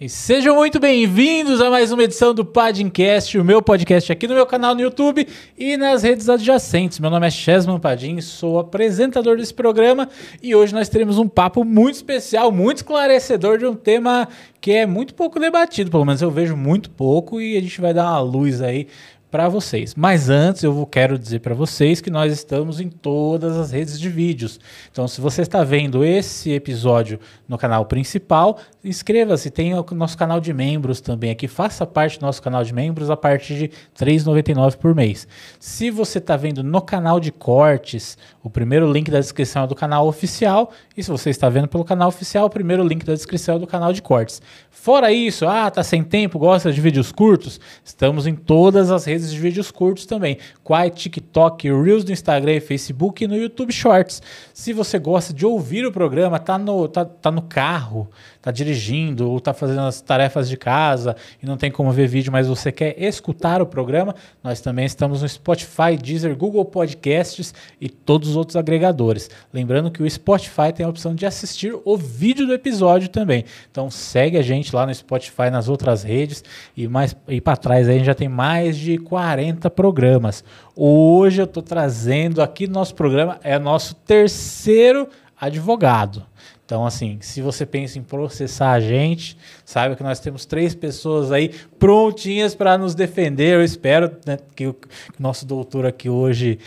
E sejam muito bem-vindos a mais uma edição do Padimcast, o meu podcast aqui no meu canal no YouTube e nas redes adjacentes. Meu nome é Chesman Padim, sou apresentador desse programa e hoje nós teremos um papo muito especial, muito esclarecedor de um tema que é muito pouco debatido, pelo menos eu vejo muito pouco e a gente vai dar uma luz aí para vocês. Mas antes eu quero dizer para vocês que nós estamos em todas as redes de vídeos. Então, se você está vendo esse episódio no canal principal, inscreva-se. Tem o nosso canal de membros também aqui. Faça parte do nosso canal de membros a partir de R$ 3,99 por mês. Se você está vendo no canal de cortes, o primeiro link da descrição é do canal oficial. E se você está vendo pelo canal oficial, o primeiro link da descrição é do canal de cortes. Fora isso, tá sem tempo, gosta de vídeos curtos? Estamos em todas as redes de vídeos curtos também. Quai, TikTok, Reels do Instagram, Facebook e no YouTube Shorts. Se você gosta de ouvir o programa, tá no carro, tá dirigindo ou tá fazendo as tarefas de casa e não tem como ver vídeo, mas você quer escutar o programa, nós também estamos no Spotify, Deezer, Google Podcasts e todos os outros agregadores. Lembrando que o Spotify tem a opção de assistir o vídeo do episódio também. Então segue a gente lá no Spotify, nas outras redes e para trás aí a gente já tem mais de 40 programas. Hoje eu estou trazendo aqui no nosso programa, é nosso terceiro advogado. Então, assim, se você pensa em processar a gente, saiba que nós temos 3 pessoas aí prontinhas para nos defender. Eu espero, né, que o nosso doutor aqui hoje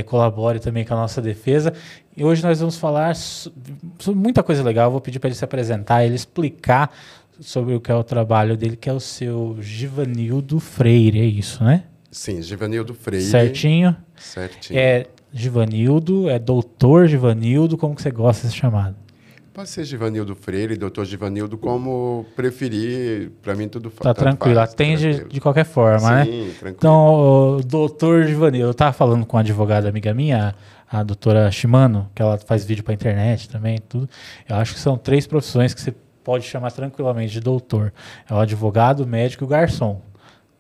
colabore também com a nossa defesa. E hoje nós vamos falar sobre muita coisa legal. Eu vou pedir para ele se apresentar, ele explicar sobre o que é o trabalho dele, que é o seu Givanildo Freire, é isso, né? Sim, Givanildo Freire. Certinho? Certinho. É Givanildo, é doutor Givanildo, como que você gosta de ser chamado? Pode ser Givanildo Freire, doutor Givanildo, como preferir, para mim tudo tá tranquilo, faz, atende tranquilo. De qualquer forma, Sim, né? Tranquilo. Então, doutor Givanildo, eu estava falando com uma advogada amiga minha, a doutora Shimano, que ela faz vídeo para internet também, tudo. Eu acho que são 3 profissões que você pode chamar tranquilamente de doutor. É o advogado, o médico e o garçom.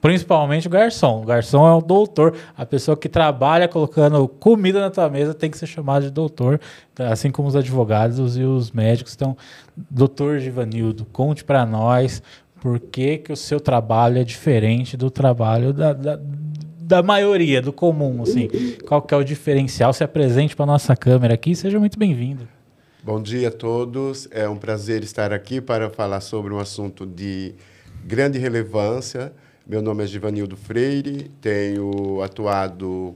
Principalmente o garçom. O garçom é o doutor. A pessoa que trabalha colocando comida na tua mesa tem que ser chamada de doutor. Assim como os advogados e os médicos. Então, doutor Givanildo, conte para nós por que o seu trabalho é diferente do trabalho da maioria, do comum. Assim. Qual que é o diferencial? Se apresente para a nossa câmera aqui. Seja muito bem-vindo. Bom dia a todos. É um prazer estar aqui para falar sobre um assunto de grande relevância. Meu nome é Givanildo Freire, tenho atuado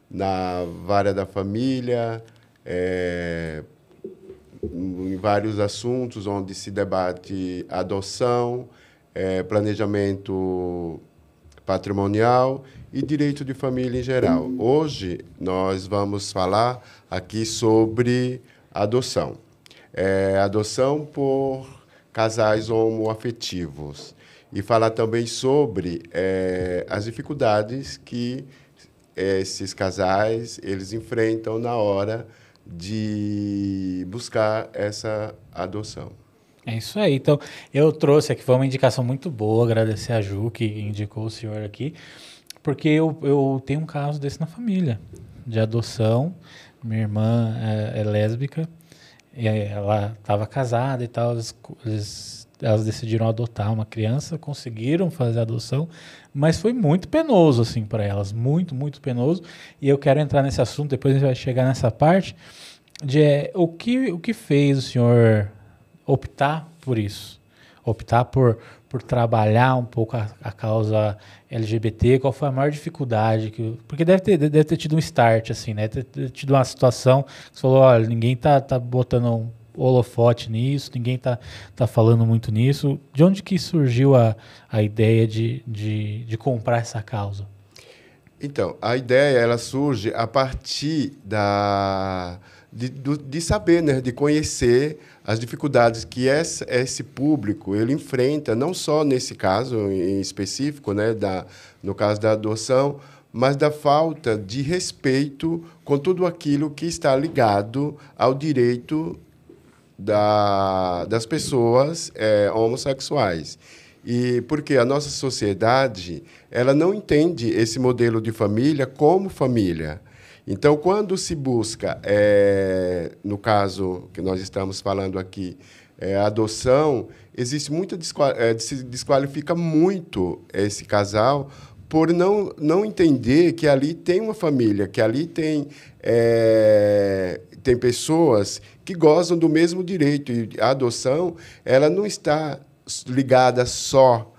na vara da família, em vários assuntos onde se debate adoção, planejamento patrimonial e direito de família em geral. Hoje nós vamos falar aqui sobre adoção. Adoção por casais homoafetivos. E falar também sobre as dificuldades que esses casais eles enfrentam na hora de buscar essa adoção. É isso aí. Então, eu trouxe aqui, foi uma indicação muito boa, agradecer a Ju, que indicou o senhor aqui, porque eu tenho um caso desse na família, de adoção. Minha irmã é lésbica, e ela estava casada e tal, elas decidiram adotar uma criança, conseguiram fazer a adoção, mas foi muito penoso assim para elas, muito, muito penoso. E eu quero entrar nesse assunto, depois a gente vai chegar nessa parte, de o que fez o senhor optar por isso? Optar por trabalhar um pouco a causa LGBT, qual foi a maior dificuldade? Porque deve ter tido um start, assim, né? Deve ter tido uma situação que você falou, olha, ninguém tá botando holofote nisso, ninguém tá falando muito nisso. De onde que surgiu a ideia de comprar essa causa? Então, a ideia ela surge a partir de saber, né, de conhecer as dificuldades que esse público ele enfrenta, não só nesse caso em específico, né, no caso da adoção, mas da falta de respeito com tudo aquilo que está ligado ao direito das pessoas homossexuais. E porque a nossa sociedade ela não entende esse modelo de família como família. Então, quando se busca, no caso que nós estamos falando aqui, a adoção, existe muita se desqualifica muito esse casal por não entender que ali tem uma família, que ali tem pessoas que gozam do mesmo direito. E a adoção, ela não está ligada só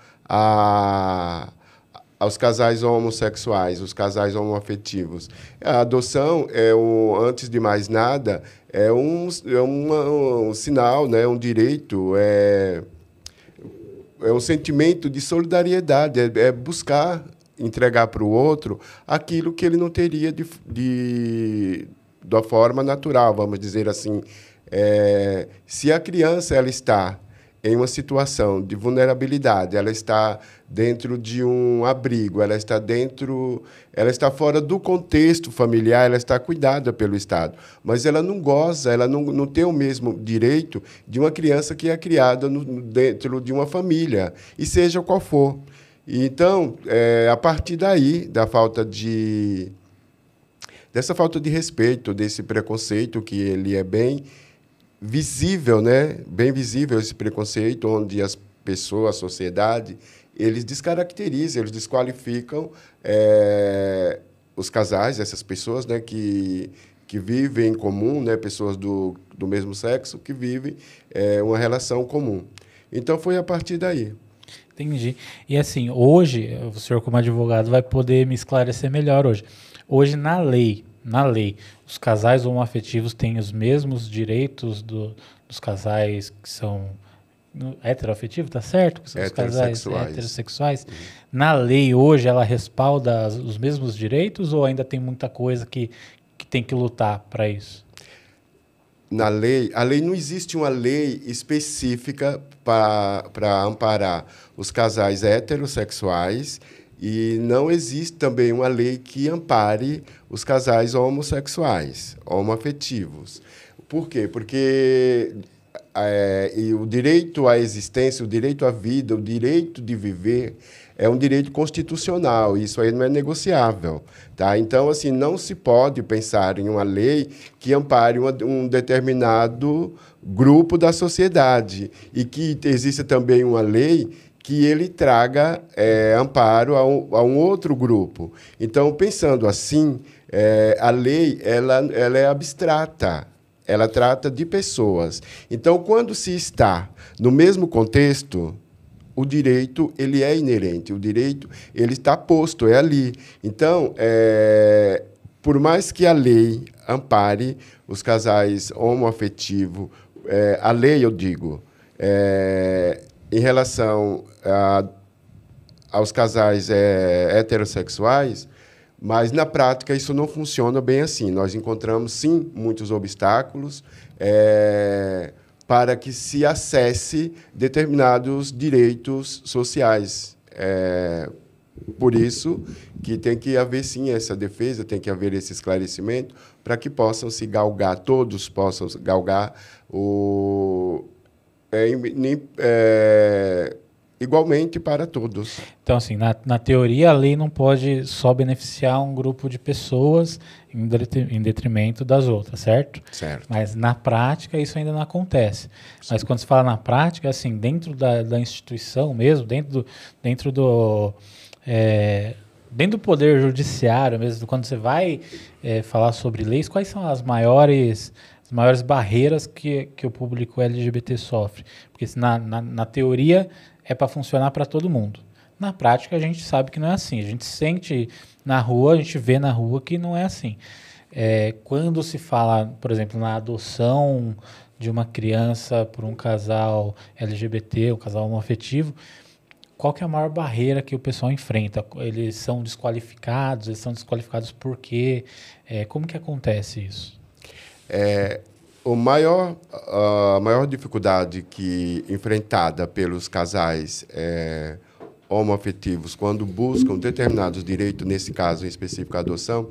aos casais homossexuais, os casais homoafetivos. A adoção, antes de mais nada, é um sinal, né? Um direito, é um sentimento de solidariedade, é buscar entregar para o outro aquilo que ele não teria da forma natural, vamos dizer assim. Se a criança ela está em uma situação de vulnerabilidade, ela está dentro de um abrigo, ela está fora do contexto familiar, ela está cuidada pelo Estado, mas ela não goza, ela não tem o mesmo direito de uma criança que é criada dentro de uma família, e seja qual for. Então, a partir daí, dessa falta de respeito, desse preconceito, que ele é bem visível, né? Bem visível esse preconceito, onde as pessoas, a sociedade, eles descaracterizam, eles desqualificam os casais, essas pessoas, né, que vivem em comum, né, pessoas do mesmo sexo que vivem uma relação comum. Então, foi a partir daí. Entendi. E assim, hoje, o senhor como advogado vai poder me esclarecer melhor hoje. Hoje, na lei, os casais homoafetivos têm os mesmos direitos dos casais que são heteroafetivos, tá certo? Que são os casais heterossexuais. Uhum. Na lei, hoje, ela respalda os mesmos direitos ou ainda tem muita coisa que tem que lutar para isso? A lei não existe uma lei específica para amparar os casais heterossexuais e não existe também uma lei que ampare os casais homossexuais, homoafetivos. Por quê? Porque o direito à existência, o direito à vida, o direito de viver é um direito constitucional, isso aí não é negociável. Tá? Então, assim, não se pode pensar em uma lei que ampare um determinado grupo da sociedade e que exista também uma lei que ele traga amparo a um outro grupo. Então, pensando assim, a lei ela é abstrata, ela trata de pessoas. Então, quando se está no mesmo contexto, o direito ele é inerente, o direito ele está posto, é ali. Então, por mais que a lei ampare os casais homoafetivos, a lei, eu digo, em relação aos casais heterossexuais, mas, na prática, isso não funciona bem assim. Nós encontramos, sim, muitos obstáculos para que se acesse determinados direitos sociais. Por isso que tem que haver, sim, essa defesa, tem que haver esse esclarecimento para que possam se galgar, todos possam galgar igualmente para todos. Então, assim, na teoria, a lei não pode só beneficiar um grupo de pessoas em detrimento das outras, certo? Certo. Mas, na prática, isso ainda não acontece. Sim. Mas, quando se fala na prática, assim, dentro da instituição mesmo, dentro do poder judiciário mesmo, quando você vai falar sobre leis, quais são as maiores barreiras que o público LGBT sofre? Porque na teoria é para funcionar para todo mundo. Na prática, a gente sabe que não é assim. A gente sente na rua, a gente vê na rua que não é assim. Quando se fala, por exemplo, na adoção de uma criança por um casal LGBT, um casal homoafetivo, qual que é a maior barreira que o pessoal enfrenta? Eles são desqualificados por quê? Como que acontece isso? A maior dificuldade enfrentada pelos casais homoafetivos quando buscam determinados direitos, nesse caso em específico a adoção,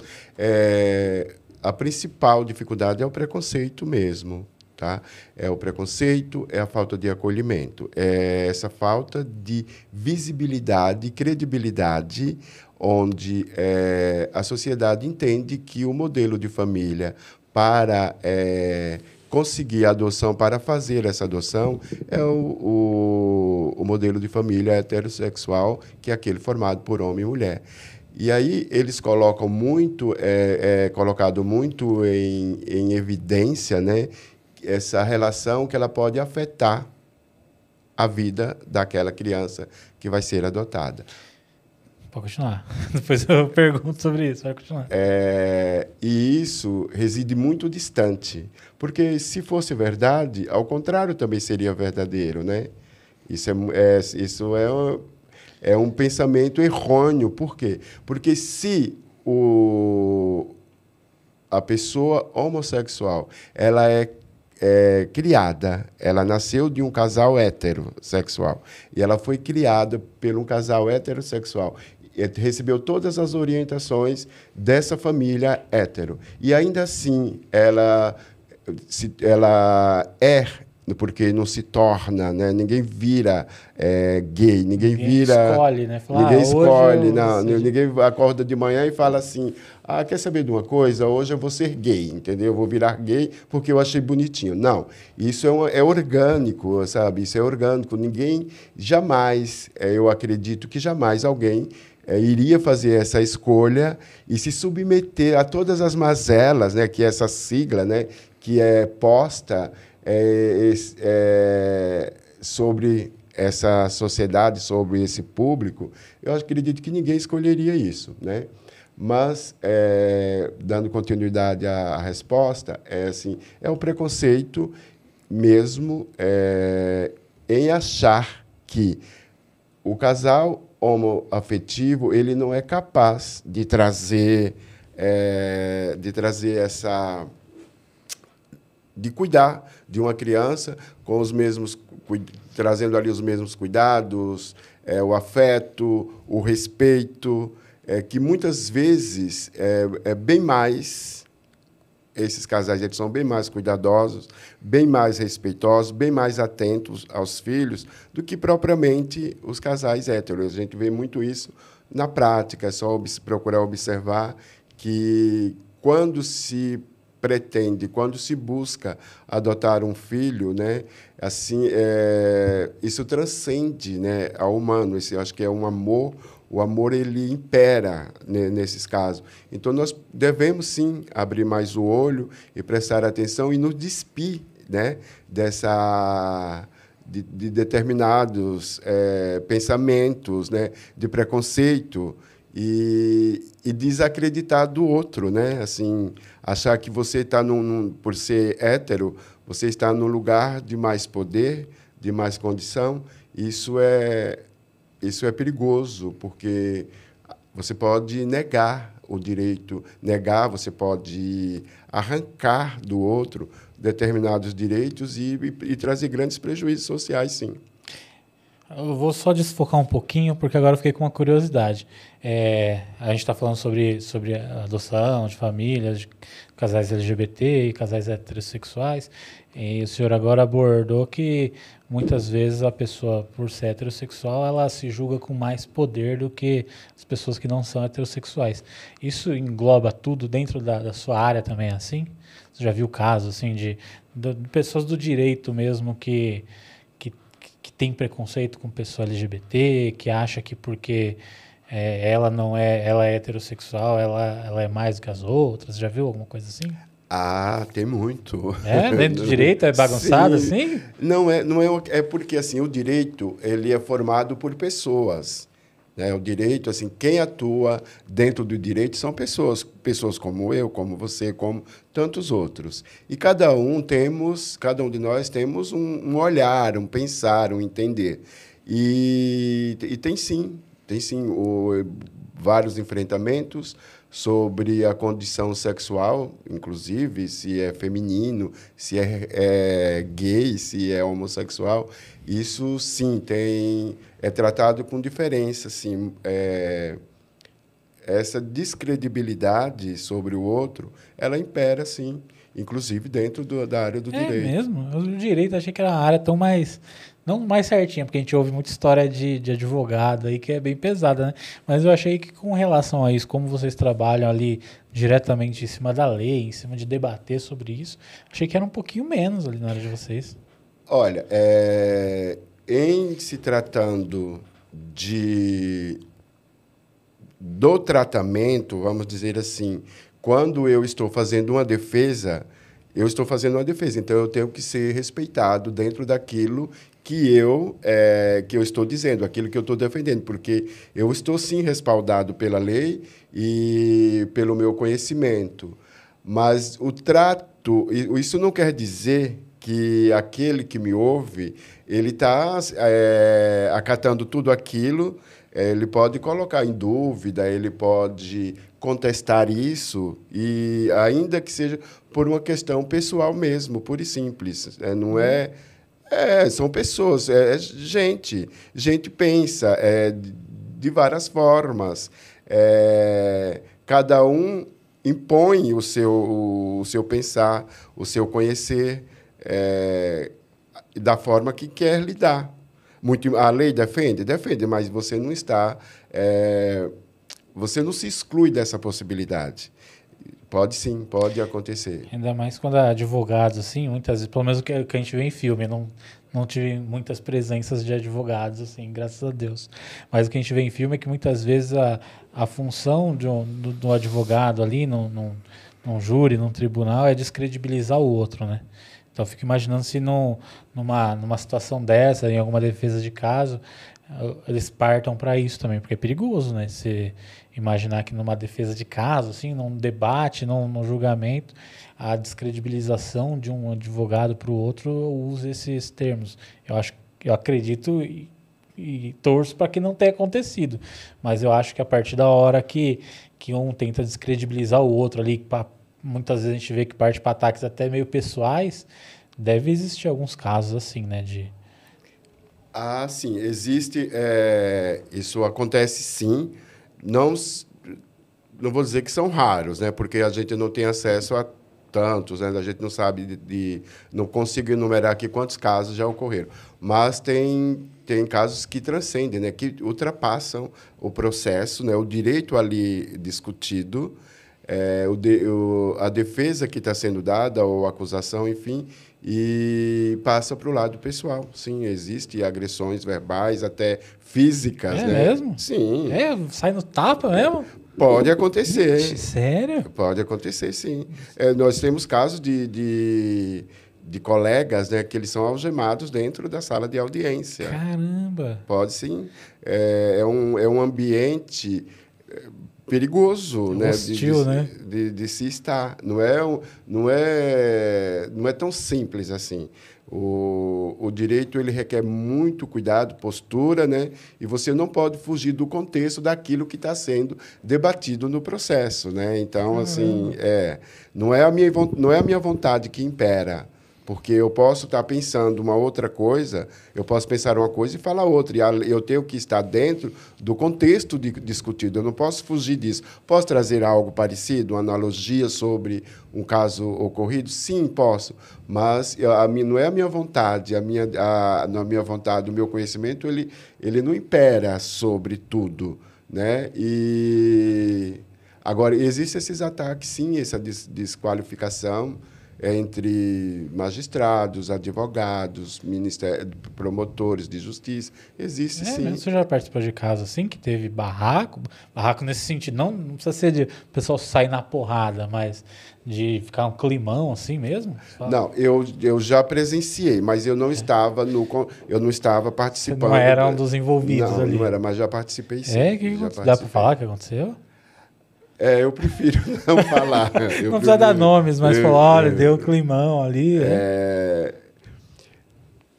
a principal dificuldade é o preconceito mesmo. Tá? É o preconceito, é a falta de acolhimento, é essa falta de visibilidade e credibilidade, onde a sociedade entende que o modelo de família para conseguir a adoção, para fazer essa adoção, é o modelo de família heterossexual, que é aquele formado por homem e mulher. E aí eles colocam muito, colocado muito em evidência, né, essa relação que ela pode afetar a vida daquela criança que vai ser adotada. Pode continuar. Depois eu pergunto sobre isso. Vai continuar. E isso reside muito distante. Porque, se fosse verdade, ao contrário também seria verdadeiro, né? Isso é um pensamento errôneo. Por quê? Porque se a pessoa homossexual ela é criada, ela nasceu de um casal heterossexual e ela foi criada por um casal heterossexual, recebeu todas as orientações dessa família hétero. E ainda assim, ela porque não se torna, né? Ninguém vira gay, ninguém vira... escolhe, né? Ninguém escolhe, não, ninguém acorda de manhã e fala assim, quer saber de uma coisa? Hoje eu vou ser gay, entendeu? Eu vou virar gay porque eu achei bonitinho. Não, isso é orgânico, sabe? Isso é orgânico. Ninguém jamais, eu acredito que jamais alguém iria fazer essa escolha e se submeter a todas as mazelas, né? Que é essa sigla, né? Que é posta sobre essa sociedade, sobre esse público. Eu acredito que ninguém escolheria isso, né? Mas, dando continuidade à resposta, é um preconceito mesmo em achar que o casal homoafetivo ele não é capaz de trazer de cuidar de uma criança com os mesmos, trazendo ali os mesmos cuidados, o afeto, o respeito, que muitas vezes bem mais, esses casais eles são bem mais cuidadosos, bem mais respeitosos, bem mais atentos aos filhos do que propriamente os casais héteros. A gente vê muito isso na prática, é só procurar observar que quando se busca adotar um filho, né, assim, isso transcende, né, ao humano. Eu acho que é um amor. O amor ele impera, né, nesses casos. Então nós devemos sim abrir mais o olho e prestar atenção e nos despir, né, de determinados pensamentos, né, de preconceito. E desacreditar do outro, né? Assim, achar que você está por ser hétero, você está num lugar de mais poder, de mais condição. Isso é perigoso, porque você pode negar o direito, você pode arrancar do outro determinados direitos e trazer grandes prejuízos sociais, sim. Eu vou só desfocar um pouquinho, porque agora eu fiquei com uma curiosidade. A gente está falando sobre a adoção de famílias, de casais LGBT e casais heterossexuais, e o senhor agora abordou que muitas vezes a pessoa, por ser heterossexual, ela se julga com mais poder do que as pessoas que não são heterossexuais. Isso engloba tudo dentro da sua área também, assim? Você já viu casos assim, de pessoas do direito mesmo que tem preconceito com pessoa LGBT, que acha que porque ela é heterossexual, ela é mais do que as outras? Já viu alguma coisa assim? Tem muito. Dentro do direito é bagunçado assim? Não é porque assim, o direito ele é formado por pessoas. Né? O direito, assim, quem atua dentro do direito são pessoas como eu, como você, como tantos outros. E cada um de nós temos um olhar, um pensar, um entender. E tem sim vários enfrentamentos sobre a condição sexual, inclusive se é feminino, se é gay, se é homossexual. Isso, sim, é tratado com diferença. Assim, essa descredibilidade sobre o outro, ela impera, sim. inclusive dentro da área do direito. É mesmo? O direito, achei que era uma área tão mais... Não mais certinha, porque a gente ouve muita história de advogado aí que é bem pesada, né? Mas eu achei que com relação a isso, como vocês trabalham ali diretamente em cima da lei, em cima de debater sobre isso, achei que era um pouquinho menos ali na área de vocês. Olha, em se tratando do tratamento, vamos dizer assim, quando eu estou fazendo uma defesa, então eu tenho que ser respeitado dentro daquilo que eu estou dizendo, aquilo que eu estou defendendo, porque eu estou sim respaldado pela lei e pelo meu conhecimento. Mas isso não quer dizer que aquele que me ouve, ele está acatando tudo aquilo, ele pode colocar em dúvida, ele pode contestar isso, e ainda que seja por uma questão pessoal mesmo, pura e simples. Não é... são pessoas, gente. Gente pensa de várias formas. Cada um impõe o seu pensar, o seu conhecer, da forma que quer lidar. A lei defende, mas você não está... você não se exclui dessa possibilidade. Pode sim, pode acontecer. Ainda mais quando é advogados, assim, muitas vezes, pelo menos o que a gente vê em filme, não tive muitas presenças de advogados, assim, graças a Deus. Mas o que a gente vê em filme é que muitas vezes a função do advogado ali, num júri, num tribunal, é descredibilizar o outro, né? Então, eu fico imaginando se numa situação dessa, em alguma defesa de caso, eles partam para isso também, porque é perigoso, né? Você imaginar que numa defesa de caso, assim, num debate, num julgamento, a descredibilização de um advogado para o outro usa esses termos. Eu acredito e torço para que não tenha acontecido, mas eu acho que a partir da hora que um tenta descredibilizar o outro ali, muitas vezes a gente vê que parte para ataques até meio pessoais, deve existir alguns casos assim, né? Sim, existe. Isso acontece sim. Não vou dizer que são raros, né? Porque a gente não tem acesso a tantos, né? A gente não sabe não consigo enumerar aqui quantos casos já ocorreram. Mas tem casos que transcendem, né? Que ultrapassam o processo, né? O direito ali discutido, a defesa que está sendo dada, ou a acusação, enfim, e passa para o lado pessoal. Sim, existem agressões verbais, até físicas. É né? mesmo? Sim. Sai no tapa mesmo? Pode acontecer. Ixi, sério? Pode acontecer, sim. Nós temos casos de colegas, né, que eles são algemados dentro da sala de audiência. Caramba! Pode sim. É um ambiente perigoso, né? Hostil, né? De se estar. Não é tão simples assim. O direito ele requer muito cuidado, postura, né? E você não pode fugir do contexto daquilo que está sendo debatido no processo, né? Então, assim, não é a minha vontade que impera. Porque eu posso estar pensando uma outra coisa, eu posso pensar uma coisa e falar outra. E eu tenho que estar dentro do contexto discutido. Eu não posso fugir disso. Posso trazer algo parecido, uma analogia sobre um caso ocorrido? Sim, posso. Mas não é a minha vontade. A minha vontade, o meu conhecimento, ele não impera sobre tudo, né? Agora, existem esses ataques, sim, essa desqualificação entre magistrados, advogados, promotores de justiça. Existe, sim. Mesmo? Você já participou de casos assim, que teve barraco? Barraco nesse sentido, não precisa ser de o pessoal sair na porrada, mas de ficar um climão assim mesmo? Não, eu já presenciei, mas eu não estava participando. Você não era um dos envolvidos ali? Não era, mas já participei, sim. Dá para falar o que aconteceu? Eu prefiro não falar. Não precisa dar nomes, mas falar, olha, deu climão ali.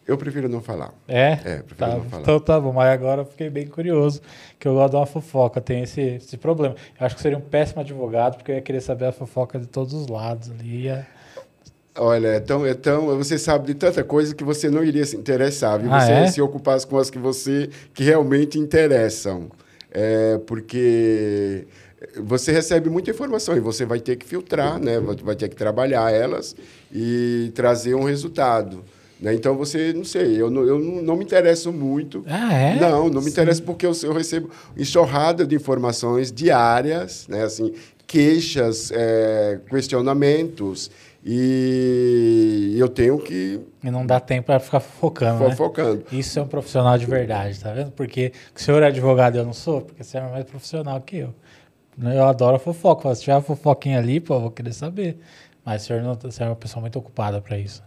Eu prefiro não falar. Prefiro não falar. Então tá bom, mas agora eu fiquei bem curioso, que eu gosto de uma fofoca, tem esse problema. Eu acho que seria um péssimo advogado, porque eu ia querer saber a fofoca de todos os lados ali. Olha, então você sabe de tanta coisa que você não iria se interessar, viu? Você se ocupasse com as que realmente interessam. Porque você recebe muita informação e você vai ter que filtrar, né? Vai ter que trabalhar elas e trazer um resultado. Né? Então, você, não sei, eu não me interesso muito. Ah, é? Não me interesso porque eu recebo enxurrada de informações diárias, né? Assim, queixas, questionamentos, e eu tenho que E não dá tempo para ficar focando, né? focando. Isso é um profissional de verdade, tá vendo? Porque o senhor é advogado e eu não sou, porque você é mais profissional que eu. Eu adoro a fofoca. Se tiver uma fofoquinha ali, pô, eu vou querer saber. Mas o senhor, não, o senhor é uma pessoa muito ocupada para isso.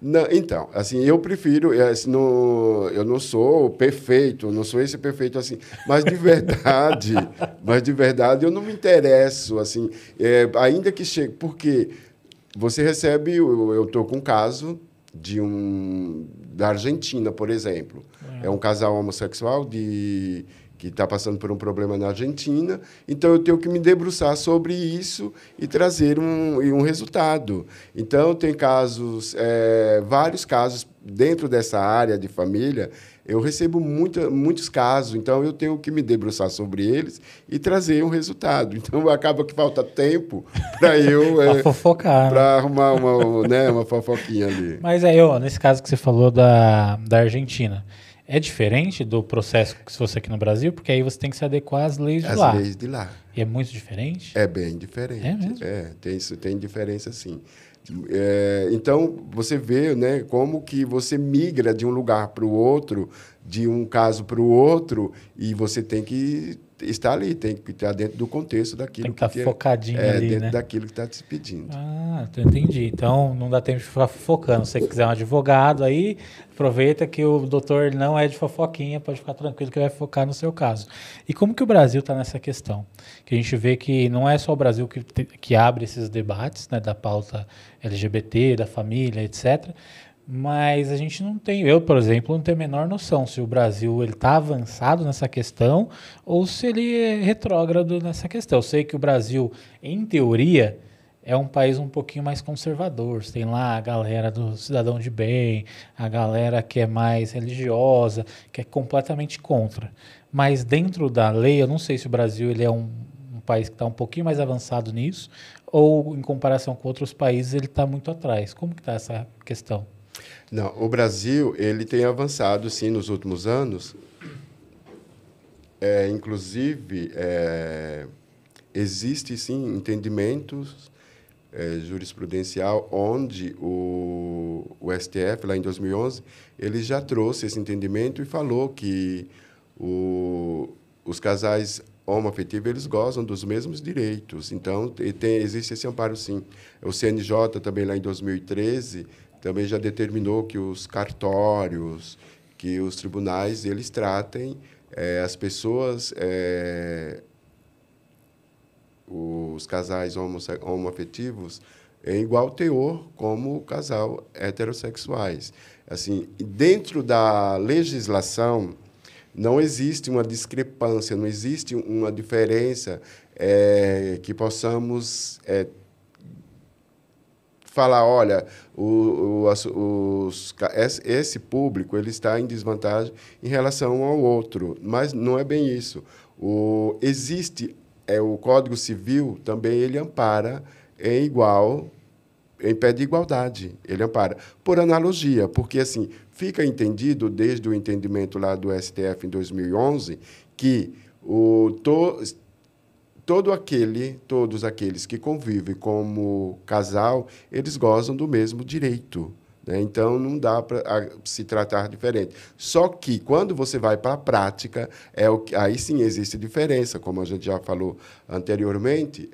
Não, então, assim, eu prefiro, assim, eu não sou perfeito, não sou esse perfeito assim, mas de verdade, eu não me interesso, assim, ainda que chegue, porque você recebe, eu estou com um caso da Argentina, por exemplo, é um casal homossexual que está passando por um problema na Argentina, então eu tenho que me debruçar sobre isso e trazer um resultado. Então, tem casos, vários casos dentro dessa área de família, eu recebo muitos casos, então eu tenho que me debruçar sobre eles e trazer um resultado. Então, acaba que falta tempo para eu... Pra fofocar, para arrumar uma fofoquinha ali. Mas aí, ó, nesse caso que você falou da Argentina, é diferente do processo que se fosse aqui no Brasil? Porque aí você tem que se adequar às leis de lá. As leis de lá. E é muito diferente? É bem diferente. É mesmo? Tem diferença, sim. Então, você vê, né, como que você migra de um lugar para o outro, de um caso para o outro, e você tem que estar ali, tem que estar dentro do contexto daquilo Tem que estar focadinho ali, dentro né? daquilo que está te pedindo. Ah, entendi. Então, não dá tempo de ficar fofocando. Se você quiser um advogado aí, aproveita que o doutor não é de fofoquinha, pode ficar tranquilo que vai focar no seu caso. E como que o Brasil está nessa questão? Que a gente vê que não é só o Brasil que abre esses debates, né, da pauta LGBT, da família, etc., mas a gente não tem, eu, por exemplo, não tenho a menor noção se o Brasil está avançado nessa questão ou se ele é retrógrado nessa questão. Eu sei que o Brasil, em teoria, é um país um pouquinho mais conservador. Você tem lá a galera do cidadão de bem, a galera que é mais religiosa, que é completamente contra. Mas dentro da lei, eu não sei se o Brasil ele é um país que está um pouquinho mais avançado nisso ou, em comparação com outros países, ele está muito atrás. Como que está essa questão? Não, o Brasil ele tem avançado, sim, nos últimos anos. Inclusive, existe, sim, entendimentos jurisprudencial onde o STF, lá em 2011, ele já trouxe esse entendimento e falou que os casais homoafetivos eles gozam dos mesmos direitos. Então, existe esse amparo, sim. O CNJ, também lá em 2013, também já determinou que os cartórios, que os tribunais, eles tratem as pessoas, os casais homoafetivos, em igual teor como o casal heterossexuais. Assim, dentro da legislação, não existe uma discrepância, não existe uma diferença que possamos falar, olha, esse público ele está em desvantagem em relação ao outro, mas não é bem isso. Existe o Código Civil também ele ampara em pé de igualdade, ele ampara por analogia, porque assim fica entendido desde o entendimento lá do STF em 2011 que todos aqueles que convivem como casal, eles gozam do mesmo direito. Né? Então, não dá para se tratar diferente. Só que, quando você vai para a prática, aí sim existe diferença, como a gente já falou anteriormente,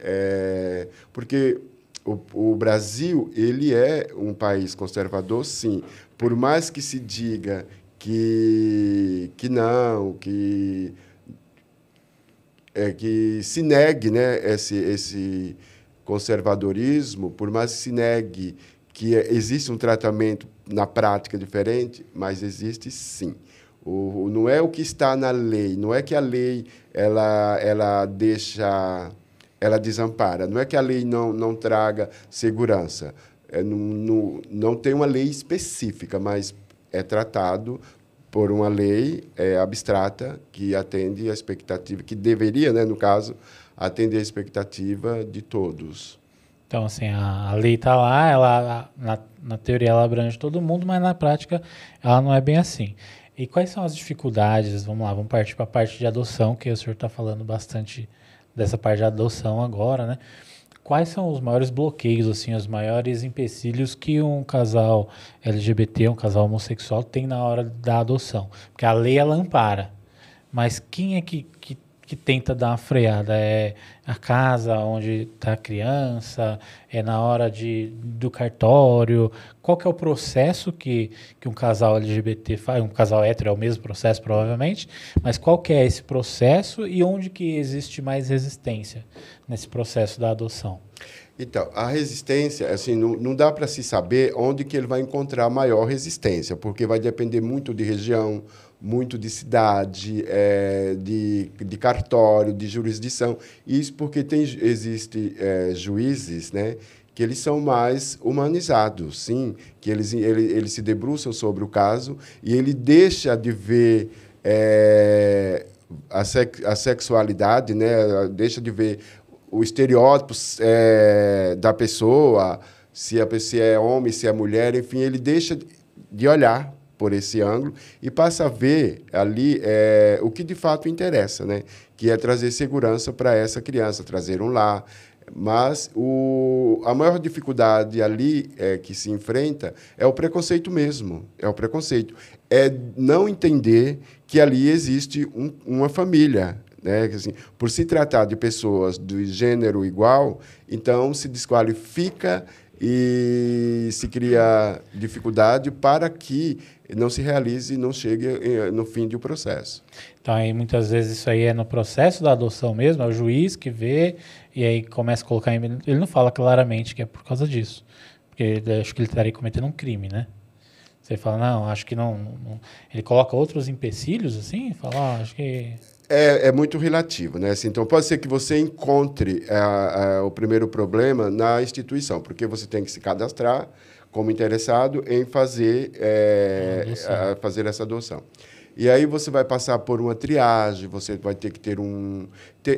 porque o Brasil ele é um país conservador, sim. Por mais que se diga que não, que se negue, né, esse conservadorismo, por mais que se negue que existe um tratamento na prática diferente, mas existe sim. Não é o que está na lei, não é que a lei ela desampara, não é que a lei não traga segurança. Não tem uma lei específica, mas é tratado por uma lei abstrata que atende a expectativa, que deveria, né, no caso, atender a expectativa de todos. Então, assim, a lei está lá, ela, na teoria ela abrange todo mundo, mas na prática ela não é bem assim. E quais são as dificuldades? Vamos lá, vamos partir para a parte de adoção, que o senhor está falando bastante dessa parte de adoção agora, né? Quais são os maiores bloqueios, assim, os maiores empecilhos que um casal LGBT, um casal homossexual tem na hora da adoção? Porque a lei ela ampara, mas quem é que tenta dar uma freada? É a casa onde está a criança? É na hora do cartório? Qual que é o processo que um casal LGBT faz? Um casal hétero é o mesmo processo, provavelmente, mas qual que é esse processo e onde que existe mais resistência nesse processo da adoção? Então, a resistência, assim, não dá para se saber onde que ele vai encontrar maior resistência, porque vai depender muito de região, muito de cidade, de cartório, de jurisdição. Isso porque existe juízes, né, que eles são mais humanizados, sim, que eles se debruçam sobre o caso e ele deixa de ver a sexualidade, né, deixa de ver o estereótipo da pessoa, se a pessoa é homem, se é mulher, enfim, ele deixa de olhar por esse ângulo e passa a ver ali o que de fato interessa, né? Que é trazer segurança para essa criança, trazer um lar. Mas a maior dificuldade ali que se enfrenta é o preconceito mesmo, é o preconceito. É não entender que ali existe uma família, né? Assim, por se tratar de pessoas do gênero igual, então se desqualifica e se cria dificuldade para que não se realize e não chegue no fim do processo. Então, aí, muitas vezes isso aí é no processo da adoção mesmo, é o juiz que vê e aí começa a colocar... Ele não fala claramente que é por causa disso, porque acho que ele estaria cometendo um crime, né? Você fala, não, acho que não... Ele coloca outros empecilhos, assim? Fala, acho que... É muito relativo, né? Assim, então, pode ser que você encontre o primeiro problema na instituição, porque você tem que se cadastrar como interessado em fazer essa adoção. E aí você vai passar por uma triagem, você vai ter que ter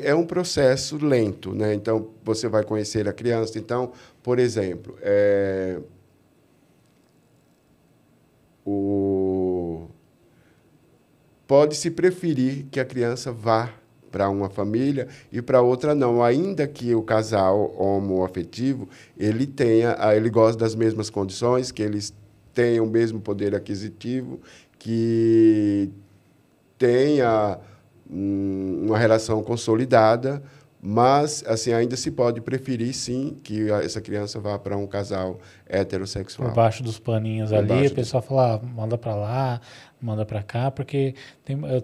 é um processo lento, né? Então, você vai conhecer a criança. Então, por exemplo, pode-se preferir que a criança vá para uma família e para outra não, ainda que o casal homoafetivo ele goste das mesmas condições, que eles tenham o mesmo poder aquisitivo, que tenha uma relação consolidada, mas assim ainda se pode preferir sim que essa criança vá para um casal heterossexual. Por baixo dos paninhos ali, o pessoal fala, manda para lá, manda para cá, porque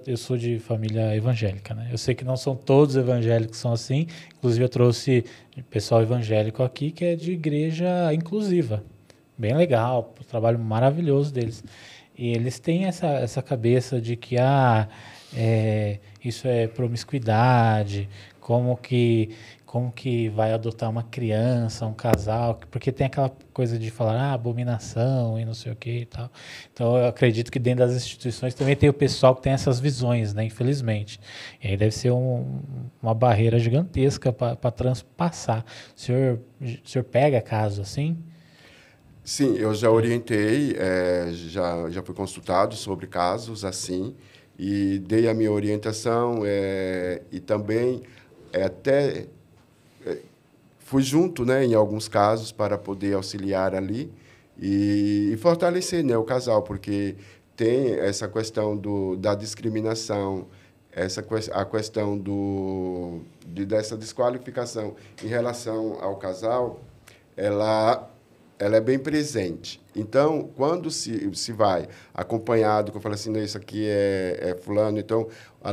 eu sou de família evangélica, né? Eu sei que não são todos evangélicos que são assim, inclusive eu trouxe pessoal evangélico aqui que é de igreja inclusiva, bem legal, o trabalho maravilhoso deles. E eles têm essa cabeça de que isso é promiscuidade, como que vai adotar uma criança, um casal, porque tem aquela coisa de falar abominação e não sei o que e tal. Então, eu acredito que dentro das instituições também tem o pessoal que tem essas visões, né, infelizmente. E aí deve ser uma barreira gigantesca para transpassar. O senhor pega casos assim? Sim, eu já orientei, já fui consultado sobre casos assim, e dei a minha orientação e também até fui junto, né, em alguns casos para poder auxiliar ali e fortalecer, né, o casal, porque tem essa questão da discriminação, a questão dessa desqualificação em relação ao casal, ela é bem presente. Então, quando se vai acompanhado, que eu falo assim, isso aqui é fulano, então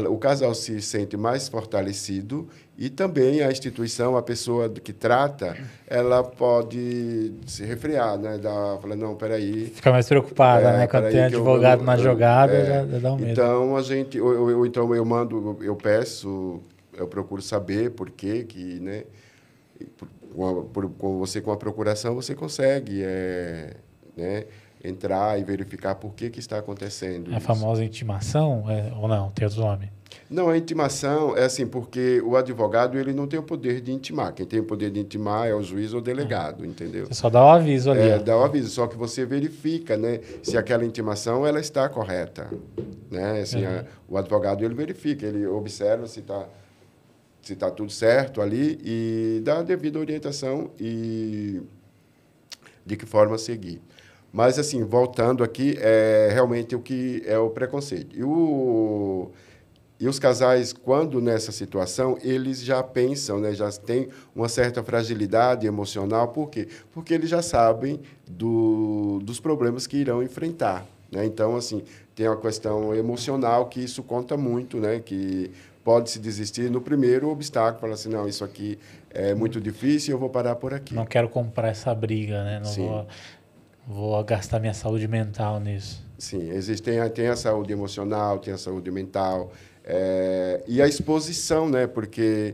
o casal se sente mais fortalecido e também a instituição, a pessoa que trata, ela pode se refrear, né? Falar, não, peraí... Fica mais preocupada, né? Quando tem advogado na jogada, já dá um medo. Então, então eu peço, eu procuro saber por quê, que, né? Com a procuração, você consegue né, entrar e verificar por que está acontecendo. A famosa intimação, ou não? Tem outro nome? Não, a intimação é assim, porque o advogado ele não tem o poder de intimar. Quem tem o poder de intimar é o juiz ou o delegado, entendeu? Você só dá o aviso ali. Ó. Dá o aviso, só que você verifica, né, se aquela intimação ela está correta, né? Assim, o advogado ele verifica, ele observa se tá tudo certo ali e dá a devida orientação e de que forma seguir. Mas assim, voltando aqui, realmente o que é o preconceito. E os casais, quando nessa situação, eles já pensam, né, já têm uma certa fragilidade emocional. Por quê? Porque eles já sabem dos problemas que irão enfrentar. Né? Então, assim, tem uma questão emocional que isso conta muito, né? Que pode-se desistir no primeiro obstáculo, falar assim, não, isso aqui é muito difícil, eu vou parar por aqui. Não quero comprar essa briga, né? Não vou gastar minha saúde mental nisso. Sim, tem a saúde emocional, tem a saúde mental, e a exposição, né? Porque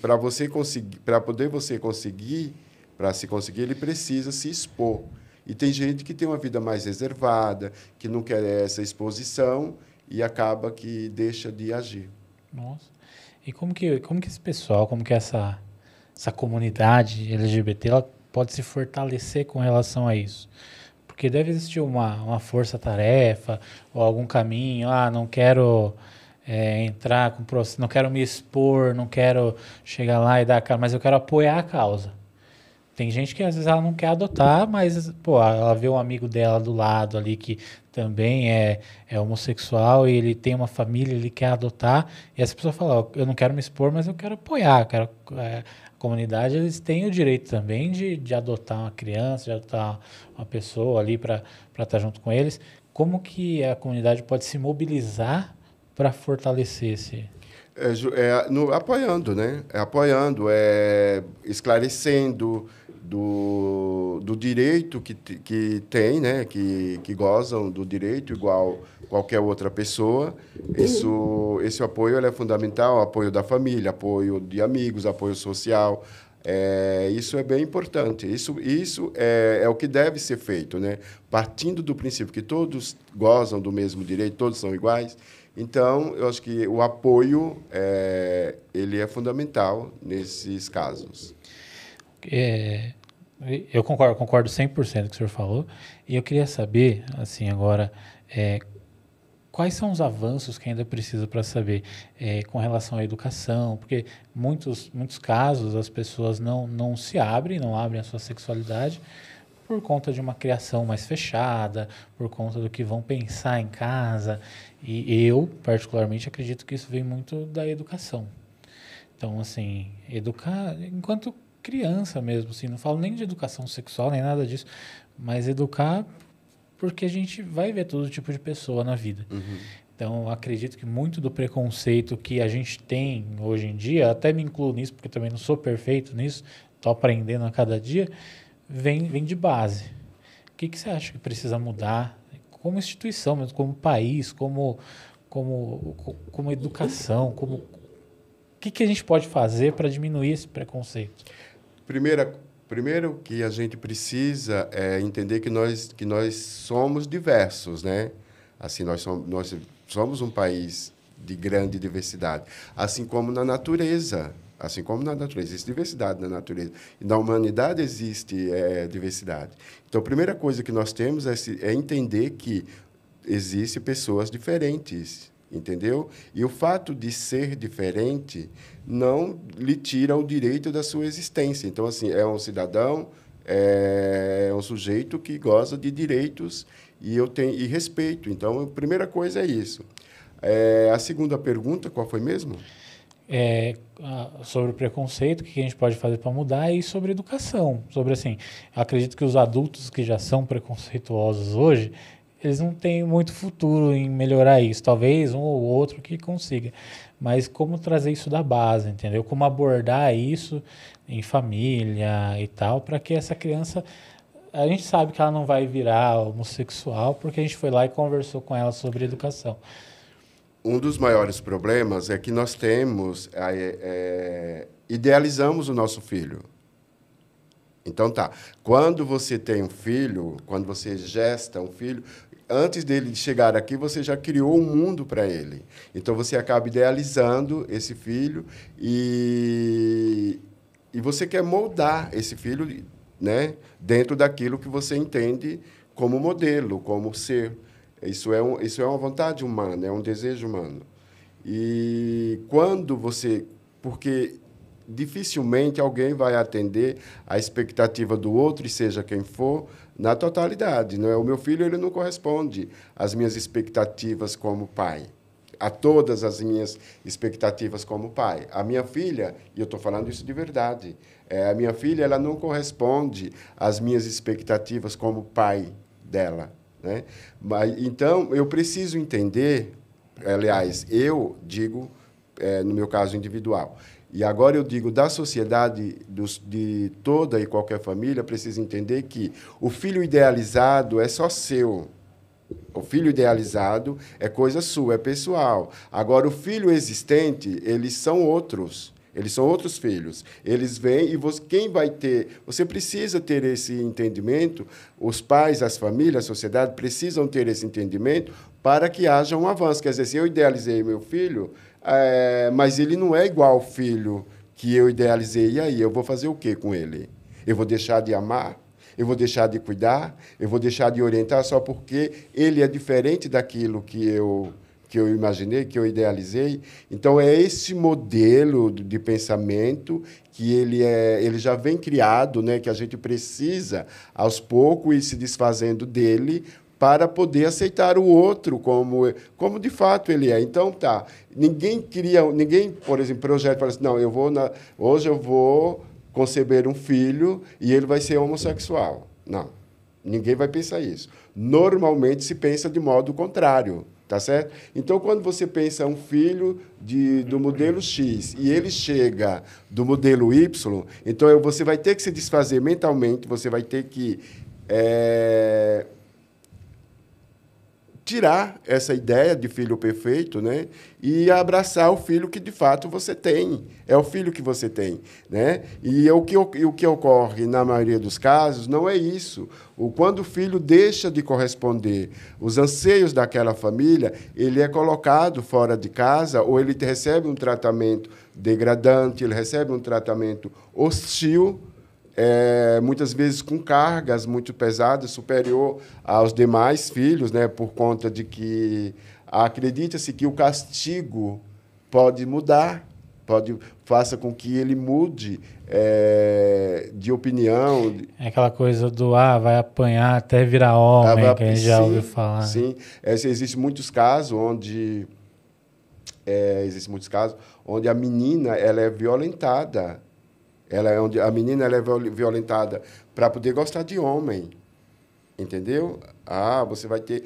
para se conseguir, ele precisa se expor. E tem gente que tem uma vida mais reservada, que não quer essa exposição e acaba que deixa de agir. Nossa. E como que esse pessoal, como que essa comunidade LGBT, ela pode se fortalecer com relação a isso? Porque deve existir uma força-tarefa ou algum caminho. Não quero entrar com processo, não quero me expor, não quero chegar lá e dar a cara, mas eu quero apoiar a causa. Tem gente que às vezes ela não quer adotar, mas pô, ela vê um amigo dela do lado ali que também é homossexual e ele tem uma família, ele quer adotar, e essa pessoa fala, ó, eu não quero me expor, mas eu quero apoiar, a comunidade, eles têm o direito também de adotar uma criança, de adotar uma pessoa ali para estar junto com eles. Como que a comunidade pode se mobilizar para fortalecer esse... Apoiando, né? Apoiando, esclarecendo do direito que tem, né? Que gozam do direito igual qualquer outra pessoa. Esse apoio é fundamental, apoio da família, apoio de amigos, apoio social. Isso é bem importante. Isso é o que deve ser feito, né? Partindo do princípio que todos gozam do mesmo direito, todos são iguais. Então, eu acho que o apoio ele é fundamental nesses casos. Eu concordo 100% com o que o senhor falou. E eu queria saber, assim, agora, quais são os avanços que ainda precisa para saber com relação à educação? Porque muitos casos as pessoas não se abrem, não abrem a sua sexualidade por conta de uma criação mais fechada, por conta do que vão pensar em casa. E eu, particularmente, acredito que isso vem muito da educação. Então, assim, educar enquanto criança mesmo, assim, não falo nem de educação sexual, nem nada disso, mas educar porque a gente vai ver todo tipo de pessoa na vida. Uhum. Então, acredito que muito do preconceito que a gente tem hoje em dia, até me incluo nisso, porque também não sou perfeito nisso, estou aprendendo a cada dia, vem de base. O que você acha que precisa mudar como instituição, mesmo, como país, como educação, o que a gente pode fazer para diminuir esse preconceito? Primeiro que a gente precisa entender que nós somos diversos, né? Assim, nós somos um país de grande diversidade, assim como na natureza. Existe diversidade na natureza. E na humanidade existe diversidade. Então, a primeira coisa que nós temos é entender que existem pessoas diferentes, entendeu? E o fato de ser diferente não lhe tira o direito da sua existência. Então, assim, é um cidadão, é um sujeito que goza de direitos e respeito. Então, a primeira coisa é isso. A segunda pergunta, qual foi mesmo? Sobre o preconceito, o que a gente pode fazer para mudar, e sobre educação. Sobre, assim, acredito que os adultos que já são preconceituosos hoje, eles não têm muito futuro em melhorar isso. Talvez um ou outro que consiga. Mas como trazer isso da base, entendeu? Como abordar isso em família e tal, para que essa criança... A gente sabe que ela não vai virar homossexual porque a gente foi lá e conversou com ela sobre educação. Um dos maiores problemas é que nós idealizamos o nosso filho. Então, quando você tem um filho, quando você gesta um filho, antes dele chegar aqui, você já criou um mundo para ele. Então, você acaba idealizando esse filho e você quer moldar esse filho, né, dentro daquilo que você entende como modelo, como ser. Isso é uma vontade humana, é um desejo humano. E quando você... Porque dificilmente alguém vai atender a expectativa do outro, e seja quem for, na totalidade. Não é? O meu filho ele não corresponde às minhas expectativas como pai, a todas as minhas expectativas como pai. A minha filha, e eu estou falando isso de verdade, a minha filha ela não corresponde às minhas expectativas como pai dela. Né? Mas, então, eu preciso entender, aliás, eu digo, no meu caso individual, e agora eu digo da sociedade, de toda e qualquer família, precisa entender que o filho idealizado é só seu. O filho idealizado é coisa sua, é pessoal. Agora, o filho existente, eles são outros. Eles são outros filhos. Eles vêm e quem vai ter... Você precisa ter esse entendimento, os pais, as famílias, a sociedade precisam ter esse entendimento para que haja um avanço. Quer dizer, se eu idealizei meu filho... mas ele não é igual ao filho que eu idealizei. E aí, eu vou fazer o quê com ele? Eu vou deixar de amar? Eu vou deixar de cuidar? Eu vou deixar de orientar só porque ele é diferente daquilo que eu imaginei, que eu idealizei? Então, é esse modelo de pensamento que ele já vem criado, né, que a gente precisa, aos poucos, ir se desfazendo dele, para poder aceitar o outro como de fato ele é. Então, tá. Ninguém, por exemplo, projeta e fala assim, não, hoje eu vou conceber um filho e ele vai ser homossexual. Não. Ninguém vai pensar isso. Normalmente se pensa de modo contrário, tá certo? Então, quando você pensa um filho do modelo X e ele chega do modelo Y, então você vai ter que se desfazer mentalmente, você vai ter que tirar essa ideia de filho perfeito, né, e abraçar o filho que, de fato, você tem. É o filho que você tem. Né? E o que ocorre, na maioria dos casos, não é isso. Quando o filho deixa de corresponder os anseios daquela família, ele é colocado fora de casa ou ele recebe um tratamento degradante, ele recebe um tratamento hostil, muitas vezes com cargas muito pesadas, superior aos demais filhos, né, por conta de que acredita-se que o castigo pode mudar, faça com que ele mude de opinião. É aquela coisa do vai apanhar até virar homem, que a gente já ouviu falar. Sim, existem muitos casos onde a menina ela é violentada. A menina ela é violentada para poder gostar de homem. Entendeu? Você vai ter...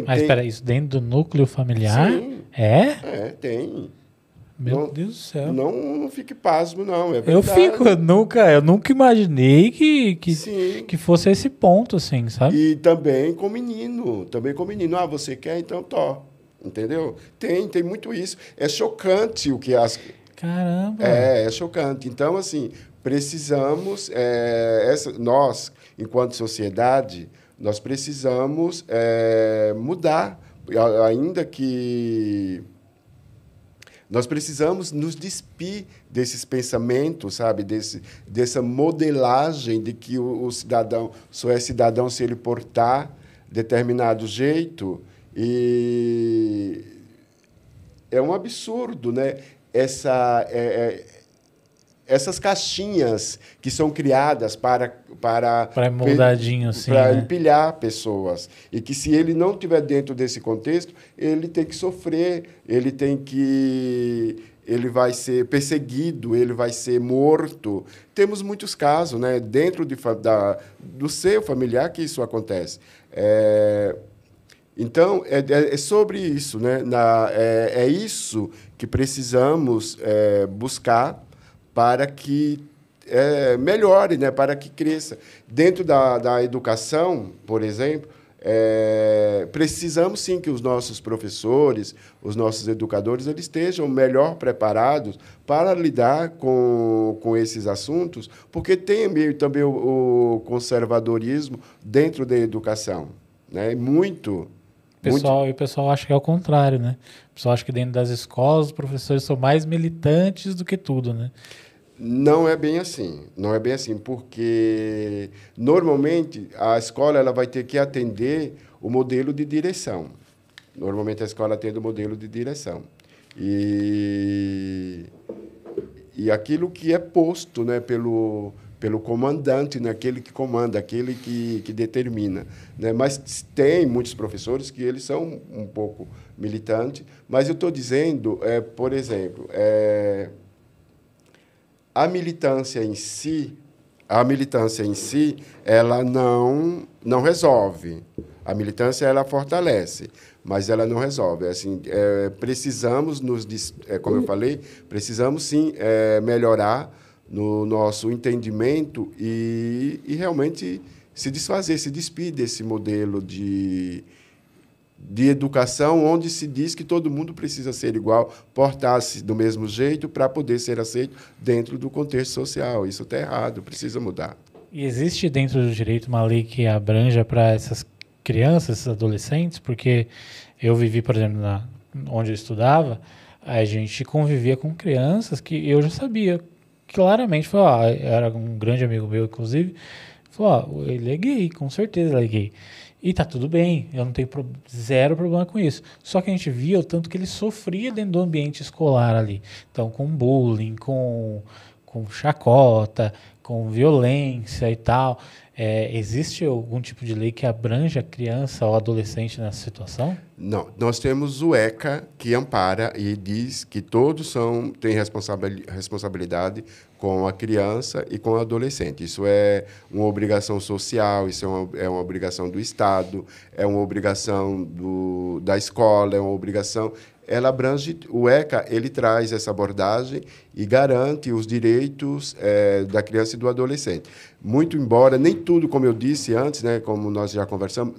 Mas espera, isso dentro do núcleo familiar? Sim. Tem. Meu Deus do céu. Não fique pasmo, não. É verdade. Eu nunca imaginei que fosse esse ponto, assim, sabe? E também com menino. Você quer? Então, entendeu? Tem muito isso. É chocante o que Caramba! É chocante. Então, assim, precisamos... nós, enquanto sociedade, nós precisamos mudar. Ainda que... Nós precisamos nos despir desses pensamentos, sabe? Dessa modelagem de que o cidadão só é cidadão se ele portar determinado jeito. E é um absurdo, né? Essas caixinhas que são criadas para moldadinho, assim, para né? empilhar pessoas. E que, se ele não estiver dentro desse contexto, ele tem que sofrer, ele vai ser perseguido, ele vai ser morto. Temos muitos casos, né, dentro do seio familiar que isso acontece. Então, é sobre isso, né? É isso que precisamos buscar para que melhore, né? Para que cresça. Dentro da educação, por exemplo, precisamos sim que os nossos professores, os nossos educadores, eles estejam melhor preparados para lidar com esses assuntos, porque tem meio também o conservadorismo dentro da educação, né? Muito. E o pessoal acha que é o contrário, né? O pessoal acha que dentro das escolas os professores são mais militantes do que tudo, né? Não é bem assim, não é bem assim, porque normalmente a escola ela vai ter que atender o modelo de direção. Normalmente a escola atende o modelo de direção. E aquilo que é posto, né, pelo comandante, né, aquele que comanda, aquele que determina, né? Mas tem muitos professores que eles são um pouco militantes, mas eu estou dizendo, por exemplo, a militância em si, ela não resolve. A militância ela fortalece, mas ela não resolve. Assim, precisamos como eu falei, precisamos sim melhorar no nosso entendimento e realmente se despir desse modelo de educação onde se diz que todo mundo precisa ser igual, portar-se do mesmo jeito para poder ser aceito dentro do contexto social. Isso está errado, precisa mudar. E existe dentro do direito uma lei que abranja para essas crianças, esses adolescentes? Porque eu vivi, por exemplo, onde eu estudava, a gente convivia com crianças que eu já sabia claramente, era um grande amigo meu, inclusive, falou, ele é gay, com certeza ele é gay. E tá tudo bem, eu não tenho zero problema com isso. Só que a gente via o tanto que ele sofria dentro do ambiente escolar ali. Então, com bullying, com chacota, com violência e tal. Existe algum tipo de lei que abranja a criança ou adolescente nessa situação? Não. Nós temos o ECA, que ampara e diz que todos têm responsabilidade com a criança e com o adolescente. Isso é uma obrigação social, isso é uma obrigação do Estado, é uma obrigação da escola, é uma obrigação... Ela abrange, o ECA, ele traz essa abordagem e garante os direitos da criança e do adolescente. Muito embora, nem tudo, como eu disse antes, né, como nós já conversamos,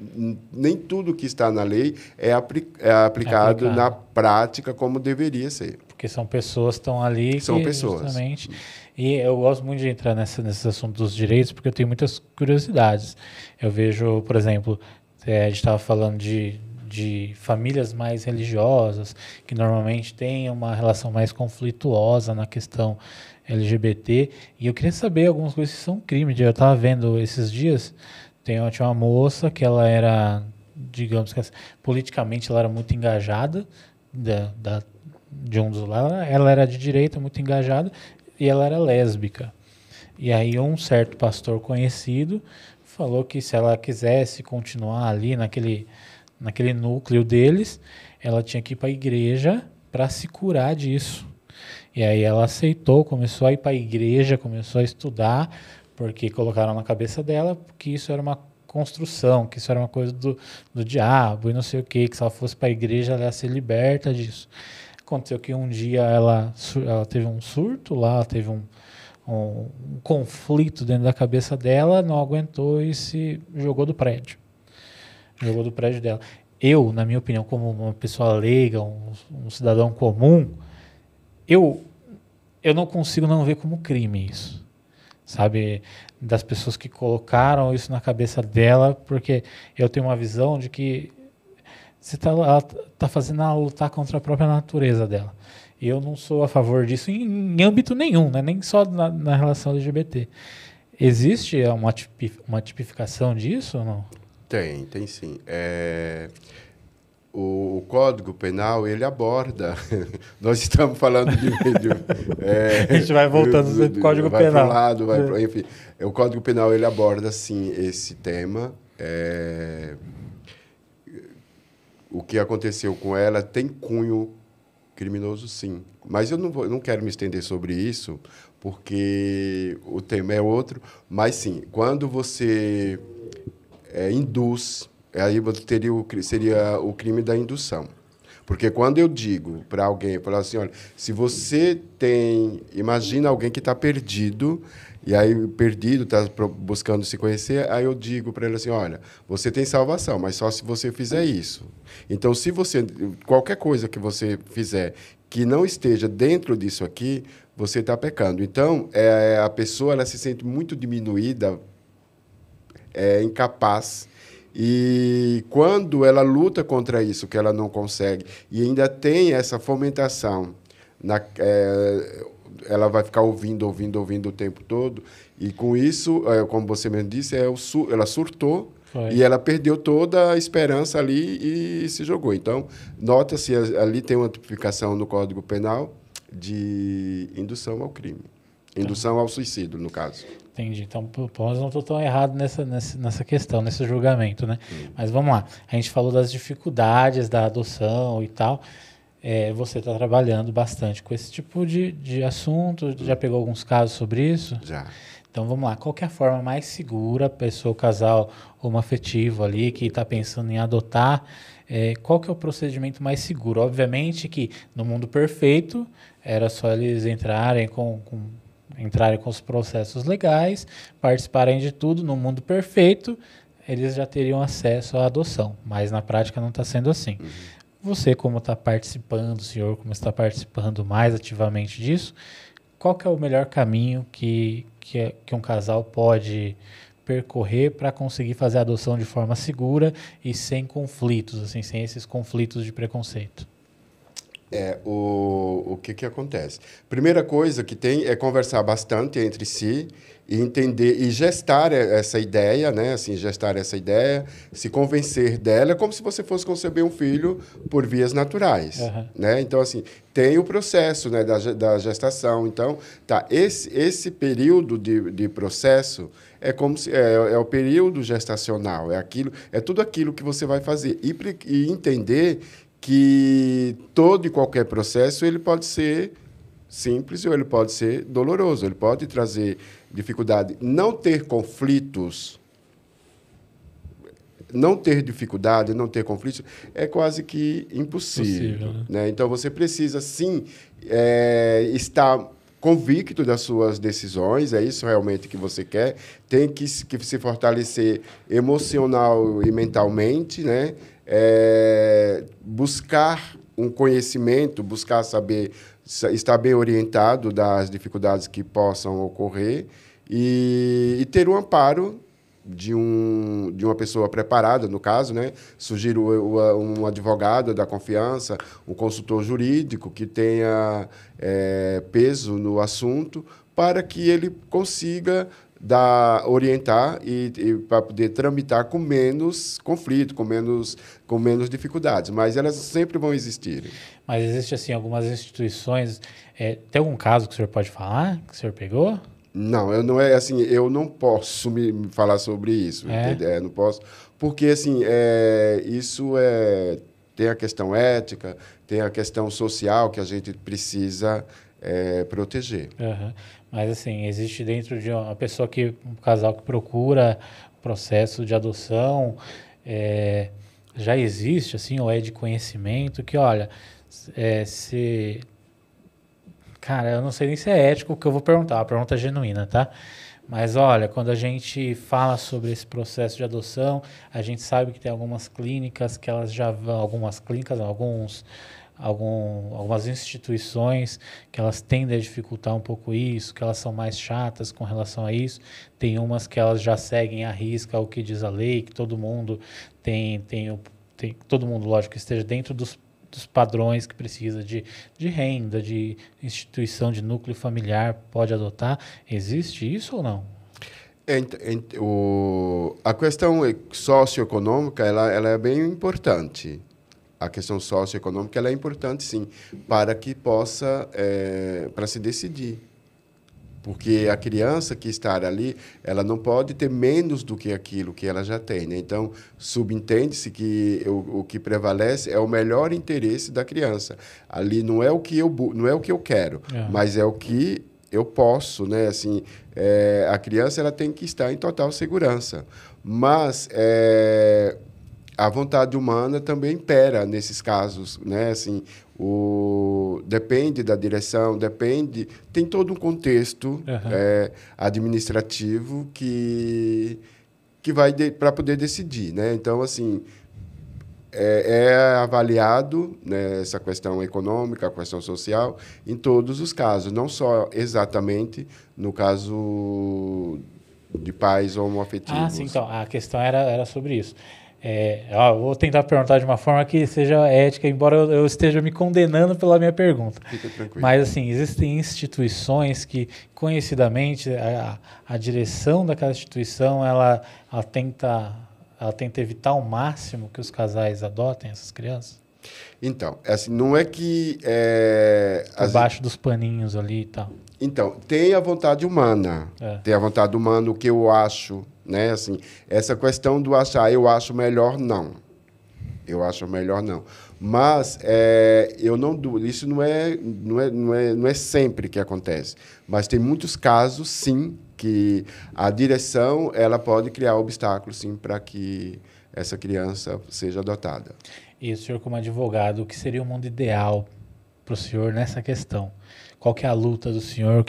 nem tudo que está na lei é aplicado na prática como deveria ser. Porque são pessoas que estão ali. São pessoas. Justamente, e eu gosto muito de entrar nesse assunto dos direitos, porque eu tenho muitas curiosidades. Eu vejo, por exemplo, a gente estava falando de famílias mais religiosas, que normalmente têm uma relação mais conflituosa na questão LGBT, e eu queria saber algumas coisas que são crime. Eu estava vendo esses dias, tinha uma moça que ela era, digamos que politicamente ela era muito engajada, de um dos lados, ela era de direita, muito engajada, e ela era lésbica. E aí um certo pastor conhecido falou que se ela quisesse continuar ali naquele núcleo deles, ela tinha que ir para a igreja para se curar disso. E aí ela aceitou, começou a ir para a igreja, começou a estudar, porque colocaram na cabeça dela que isso era uma construção, que isso era uma coisa do diabo e não sei o quê, que se ela fosse para a igreja ela ia ser liberta disso. Aconteceu que um dia ela teve um surto lá, ela teve um conflito dentro da cabeça dela, não aguentou e se jogou do prédio. Jogou do prédio dela. Eu, na minha opinião, como uma pessoa leiga, um cidadão comum, eu não consigo não ver como crime isso. Sabe? Das pessoas que colocaram isso na cabeça dela, porque eu tenho uma visão de que ela está fazendo ela lutar contra a própria natureza dela. E eu não sou a favor disso em âmbito nenhum, né? Nem só na relação LGBT. Existe uma tipificação disso ou não? Tem sim. O Código Penal, ele aborda... Nós estamos falando a gente vai voltando para o Código Penal. Vai para um lado, enfim. O Código Penal, ele aborda, sim, esse tema. O que aconteceu com ela tem cunho criminoso, sim. Mas eu não quero me estender sobre isso, porque o tema é outro. Mas, sim, quando você... induz, aí seria o crime da indução. Porque quando eu digo para alguém, falar assim, olha, se você imagina alguém que está perdido, e aí perdido, está buscando se conhecer, aí eu digo para ele assim, olha, você tem salvação, mas só se você fizer isso. Então, qualquer coisa que você fizer que não esteja dentro disso aqui, você está pecando. Então, a pessoa ela se sente muito diminuída, incapaz E quando ela luta contra isso, que ela não consegue, e ainda tem essa fomentação, ela vai ficar ouvindo o tempo todo, e com isso, como você mesmo disse, ela surtou. Foi. E ela perdeu toda a esperança ali e se jogou. Então, nota-se, ali tem uma tipificação no Código Penal de indução ao crime. Indução ao suicídio, no caso. Entendi. Então, pelo menos não estou tão errado nessa questão, nesse julgamento, né? Mas vamos lá. A gente falou das dificuldades da adoção e tal. Você está trabalhando bastante com esse tipo de assunto. Já pegou alguns casos sobre isso? Já. Então, vamos lá. Qual que é a forma mais segura, pessoa, casal homoafetivo ali, que está pensando em adotar, qual que é o procedimento mais seguro? Obviamente que no mundo perfeito era só eles entrarem com os processos legais, participarem de tudo. No mundo perfeito, eles já teriam acesso à adoção, mas na prática não está sendo assim. Você, como está participando, o senhor, como está participando mais ativamente disso, qual que é o melhor caminho que um casal pode percorrer para conseguir fazer a adoção de forma segura e sem conflitos, assim, sem esses conflitos de preconceito? O que acontece? Primeira coisa que tem é conversar bastante entre si e entender e gestar essa ideia, né? Assim, gestar essa ideia, se convencer dela, como se você fosse conceber um filho por vias naturais, né? Então, assim, tem o processo, né, da gestação. Então, tá, esse período de processo é como se é o período gestacional, é tudo aquilo que você vai fazer e entender que todo e qualquer processo ele pode ser simples ou ele pode ser doloroso, ele pode trazer dificuldade. Não ter conflitos, não ter dificuldade, não ter conflitos é quase que impossível, né? Então, você precisa, sim, estar convicto das suas decisões, é isso realmente que você quer, tem que se fortalecer emocional e mentalmente, né? Buscar um conhecimento, buscar saber, estar bem orientado das dificuldades que possam ocorrer e ter um amparo de uma pessoa preparada, no caso, né? Sugiro um advogado da confiança, um consultor jurídico que tenha peso no assunto para que ele consiga orientar e para poder tramitar com menos conflito, com menos dificuldades, mas elas sempre vão existir. Mas existe assim algumas instituições. Tem algum caso que o senhor pode falar que o senhor pegou? Não, eu não posso me falar sobre isso, não posso, porque assim isso tem a questão ética, tem a questão social que a gente precisa proteger. Mas assim, existe dentro de um casal que procura o processo de adoção, já existe assim, ou é de conhecimento que, olha, cara, eu não sei nem se é ético o que eu vou perguntar, a pergunta é genuína, tá? Mas olha, quando a gente fala sobre esse processo de adoção, a gente sabe que tem algumas clínicas que elas já vão, algumas instituições que elas tendem a dificultar um pouco isso, que elas são mais chatas com relação a isso. Tem umas que elas já seguem à risca o que diz a lei, que todo mundo todo mundo, lógico, que esteja dentro dos padrões que precisa de renda, de instituição de núcleo familiar, pode adotar. Existe isso ou não? A questão socioeconômica ela é bem importante. A questão socioeconômica ela é importante, sim, para que possa, para se decidir. Porque a criança que está ali, ela não pode ter menos do que aquilo que ela já tem, né? Então, subentende-se que o que prevalece é o melhor interesse da criança. Ali não é o que eu quero, mas é o que eu posso, né? Assim, a criança ela tem que estar em total segurança. Mas a vontade humana também impera nesses casos, né? Assim, depende da direção, tem todo um contexto administrativo que vai para poder decidir, né? Então, assim, é avaliado, né, essa questão econômica, a questão social, em todos os casos, não só exatamente no caso de pais homoafetivos. Ah, sim, então, a questão era sobre isso. Eu vou tentar perguntar de uma forma que seja ética, embora eu esteja me condenando pela minha pergunta. Fica tranquilo. Mas, assim, existem instituições que, conhecidamente, a direção daquela instituição, ela tenta evitar ao máximo que os casais adotem essas crianças? Então, assim, não é que... Debaixo dos paninhos ali e tal. Então, tem a vontade humana. Tem a vontade humana, o que eu acho, né? Assim, essa questão do achar, eu acho melhor, não. Eu acho melhor, não. Mas eu não duvido. Isso não é sempre que acontece. Mas tem muitos casos, sim, que a direção ela pode criar obstáculos, sim, para que essa criança seja adotada. E o senhor, como advogado, o que seria o mundo ideal para o senhor nessa questão? Qual que é a luta do senhor?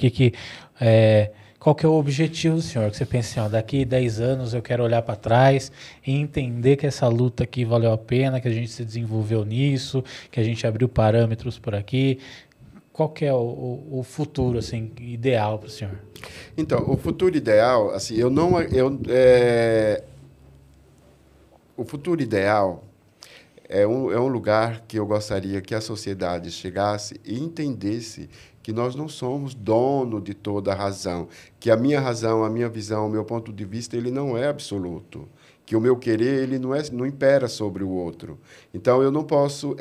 Qual que é o objetivo do senhor? Que você pensa assim, daqui 10 anos eu quero olhar para trás e entender que essa luta aqui valeu a pena, que a gente se desenvolveu nisso, que a gente abriu parâmetros por aqui. Qual que é o futuro assim, ideal para o senhor? Então, o futuro ideal, assim, o futuro ideal é um lugar que eu gostaria que a sociedade chegasse e entendesse que nós não somos dono de toda a razão, que a minha razão, a minha visão, o meu ponto de vista, ele não é absoluto, que o meu querer ele não impera sobre o outro. Então, eu não posso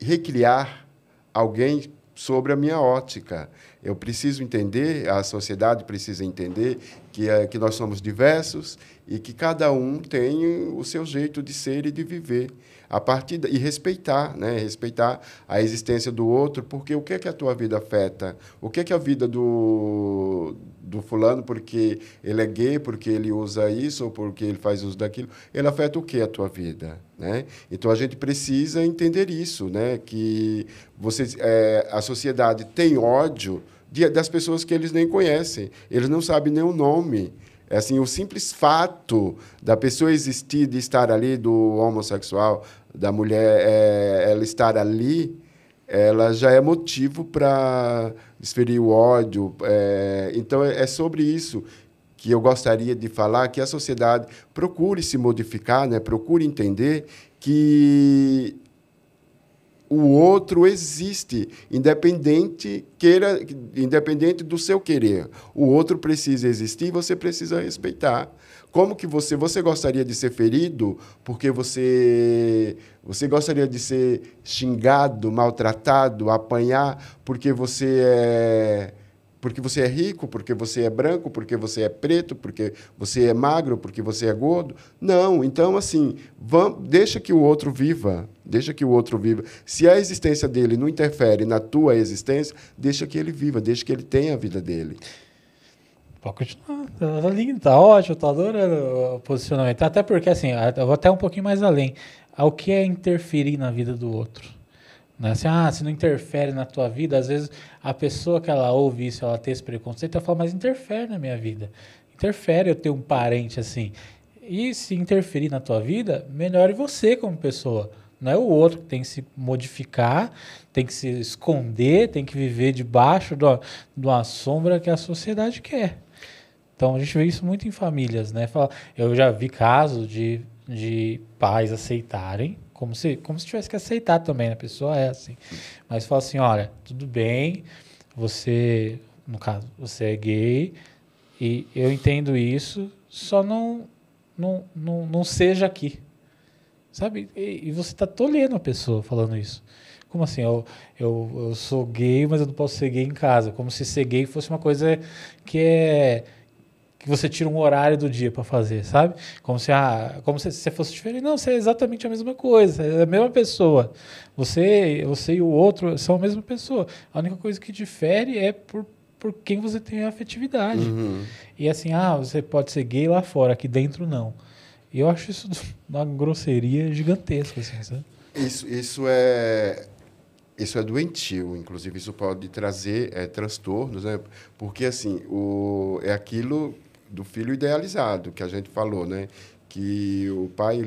recriar alguém sobre a minha ótica. Eu preciso entender, a sociedade precisa entender que nós somos diversos e que cada um tem o seu jeito de ser e de viver. E respeitar, né? Respeitar a existência do outro, porque o que é que a tua vida afeta? O que é que a vida do fulano, porque ele é gay, porque ele usa isso, ou porque ele faz uso daquilo, ele afeta o que a tua vida? Né? Então, a gente precisa entender isso, né? Que a sociedade tem ódio das pessoas que eles nem conhecem. Eles não sabem nem o nome. Assim, o simples fato da pessoa existir, de estar ali, do homossexual, da mulher, ela estar ali, ela já é motivo para desferir o ódio. Então, é sobre isso que eu gostaria de falar, que a sociedade procure se modificar, né? Procure entender que o outro existe, independente do seu querer. O outro precisa existir e você precisa respeitar. Como que você gostaria de ser ferido porque você gostaria de ser xingado, maltratado, apanhar porque você é rico, porque você é branco, porque você é preto, porque você é magro, porque você é gordo. Não, então, assim, deixa que o outro viva. Deixa que o outro viva. Se a existência dele não interfere na tua existência, deixa que ele viva, deixa que ele tenha a vida dele. Pode continuar. Tá lindo, tá ótimo, tô adorando o posicionamento. Até porque, assim, eu vou até um pouquinho mais além. O que é interferir na vida do outro? Né? Assim, se não interfere na tua vida, às vezes a pessoa que ela ouve isso, ela tem esse preconceito, ela fala, mas interfere na minha vida. Interfere eu ter um parente assim. E se interferir na tua vida, melhore você como pessoa. Não é o outro que tem que se modificar, tem que se esconder, tem que viver debaixo de uma sombra que a sociedade quer. Então, a gente vê isso muito em famílias, né? Eu já vi casos de pais aceitarem, como se tivesse que aceitar também, né? A pessoa é assim. Mas fala assim, olha, tudo bem, você, no caso, você é gay, e eu entendo isso, só não seja aqui. Sabe? E você está tolhendo a pessoa falando isso. Como assim? Eu sou gay, mas eu não posso ser gay em casa. Como se ser gay fosse uma coisa que você tira um horário do dia para fazer, sabe? Como se você fosse diferente. Não, você é exatamente a mesma coisa. É a mesma pessoa. Você e o outro são a mesma pessoa. A única coisa que difere é por quem você tem afetividade. Uhum. E assim, você pode ser gay lá fora, aqui dentro não. E eu acho isso uma grosseria gigantesca, assim, sabe? Isso é doentio, inclusive isso pode trazer transtornos, né? Porque assim, é aquilo do filho idealizado que a gente falou, né? que o pai,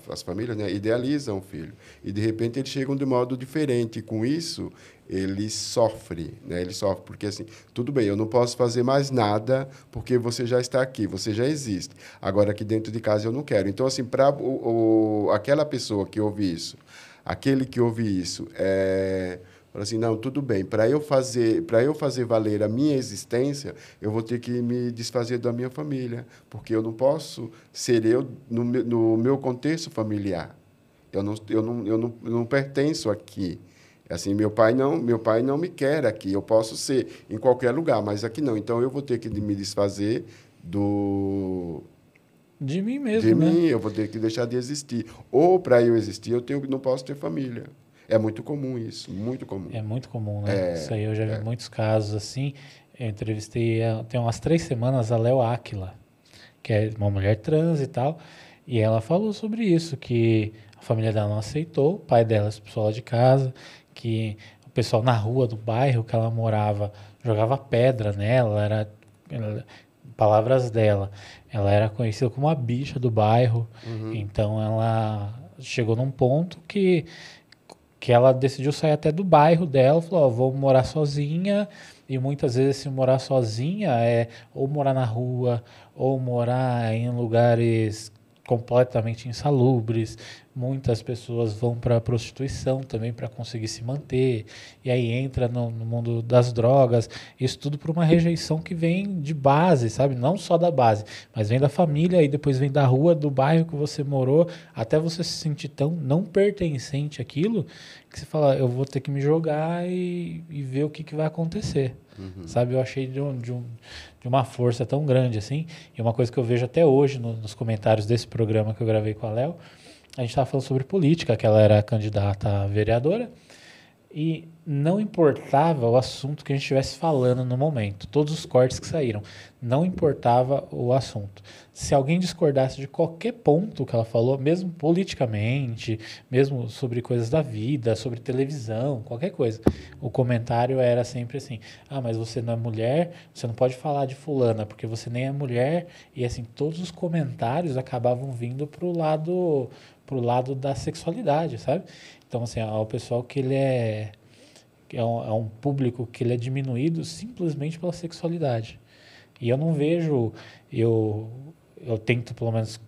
as famílias, né, idealizam o filho. E, de repente, eles chegam de modo diferente. E, com isso, ele sofre, né? Ele sofre porque, assim, tudo bem, eu não posso fazer mais nada porque você já está aqui, você já existe. Agora, aqui dentro de casa, eu não quero. Então, assim, para aquela pessoa que ouve isso, aquele que ouve isso, fala assim, não, tudo bem, para eu fazer valer a minha existência, eu vou ter que me desfazer da minha família, porque eu não posso ser eu no meu contexto familiar. Eu não pertenço aqui. Assim, meu pai não me quer aqui. Eu posso ser em qualquer lugar, mas aqui não. Então, eu vou ter que me desfazer de mim mesmo, de né? mim, eu vou ter que deixar de existir. Ou, para eu existir, não posso ter família. É muito comum isso, muito comum. É muito comum, né? Isso aí eu já vi muitos casos assim. Eu entrevistei, tem umas 3 semanas, a Léo Áquila, que é uma mulher trans e tal, e ela falou sobre isso, que a família dela não aceitou, o pai dela expulsou ela de casa, que o pessoal na rua do bairro que ela morava jogava pedra nela, palavras dela, ela era conhecida como a bicha do bairro, então ela chegou num ponto que ela decidiu sair até do bairro dela, falou, vou morar sozinha, e muitas vezes se morar sozinha é ou morar na rua, ou morar em lugares completamente insalubres. Muitas pessoas vão para a prostituição também para conseguir se manter, e aí entra no mundo das drogas, isso tudo por uma rejeição que vem de base, sabe? Não só da base, mas vem da família e depois vem da rua, do bairro que você morou, até você se sentir tão não pertencente àquilo, que você fala, eu vou ter que me jogar e ver o que vai acontecer. Sabe, eu achei de uma força tão grande assim, e uma coisa que eu vejo até hoje nos comentários desse programa que eu gravei com a Léo, a gente estava falando sobre política, que ela era candidata a vereadora, e não importava o assunto que a gente estivesse falando no momento, todos os cortes que saíram, não importava o assunto. Se alguém discordasse de qualquer ponto que ela falou, mesmo politicamente, mesmo sobre coisas da vida, sobre televisão, qualquer coisa, o comentário era sempre assim, mas você não é mulher, você não pode falar de fulana, porque você nem é mulher, e assim, todos os comentários acabavam vindo pro lado da sexualidade, sabe? Então, assim, é o pessoal que ele é um público que ele é diminuído simplesmente pela sexualidade. E eu não vejo, eu tento pelo menos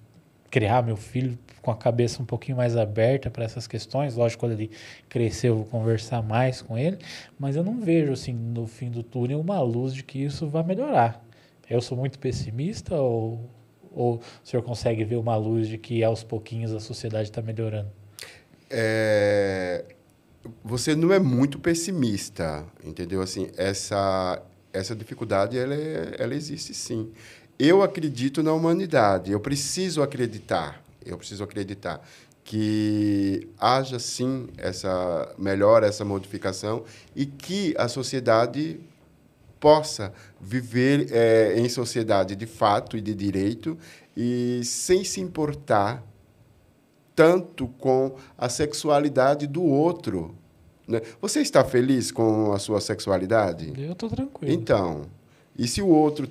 criar meu filho com a cabeça um pouquinho mais aberta para essas questões. Lógico, quando ele crescer eu vou conversar mais com ele, mas eu não vejo, assim, no fim do túnel uma luz de que isso vai melhorar. Eu sou muito pessimista ou o senhor consegue ver uma luz de que aos pouquinhos a sociedade está melhorando? Você não é muito pessimista, entendeu? Assim, essa dificuldade, ela existe sim. Eu acredito na humanidade, eu preciso acreditar que haja sim essa melhora, essa modificação e que a sociedade possa viver em sociedade de fato e de direito e sem se importar tanto com a sexualidade do outro, né? Você está feliz com a sua sexualidade? Eu estou tranquilo. Então, e se o outro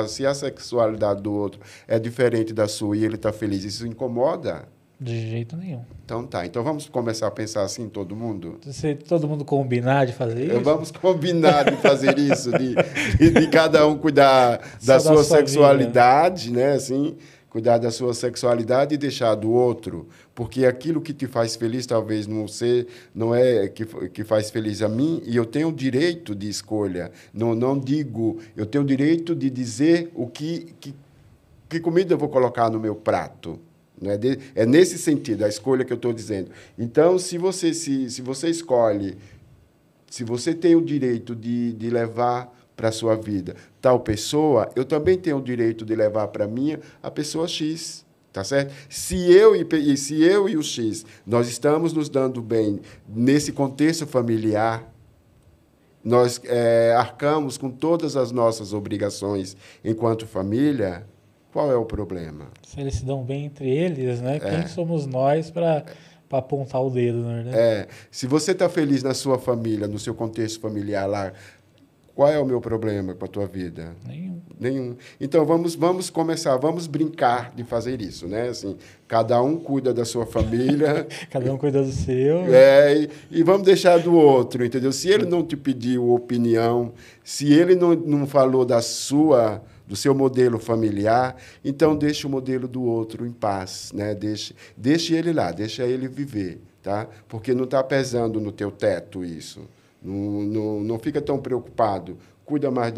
se a sexualidade do outro é diferente da sua e ele está feliz, isso incomoda? De jeito nenhum. Então tá. Então vamos começar a pensar assim, todo mundo? Se todo mundo combinar de fazer isso? Vamos combinar de fazer isso, de cada um cuidar da sua sexualidade, vida, né? Assim, cuidar da sua sexualidade e deixar do outro, porque aquilo que te faz feliz talvez não é que faz feliz a mim, e eu tenho o direito de escolha. Não digo, eu tenho o direito de dizer o que comida eu vou colocar no meu prato. Né? É nesse sentido, a escolha que eu estou dizendo. Então, se você escolhe, se você tem o direito de levar para a sua vida tal pessoa, eu também tenho o direito de levar para a minha a pessoa X, tá certo? Se eu e o X, nós estamos nos dando bem nesse contexto familiar, nós arcamos com todas as nossas obrigações enquanto família, qual é o problema? Se eles se dão bem entre eles, né? Quem somos nós para apontar o dedo, né? Se você está feliz na sua família, no seu contexto familiar lá, Qual é o meu problema com a tua vida? Nenhum. Nenhum. Então, vamos começar, vamos brincar de fazer isso, né? Assim, cada um cuida da sua família. Cada um cuida do seu. E vamos deixar do outro, entendeu? Se ele não te pediu opinião, se ele não falou do seu modelo familiar, então deixe o modelo do outro em paz, né? Deixe ele lá, deixa ele viver, tá? Porque não está pesando no teu teto isso. Não fica tão preocupado. Cuida mais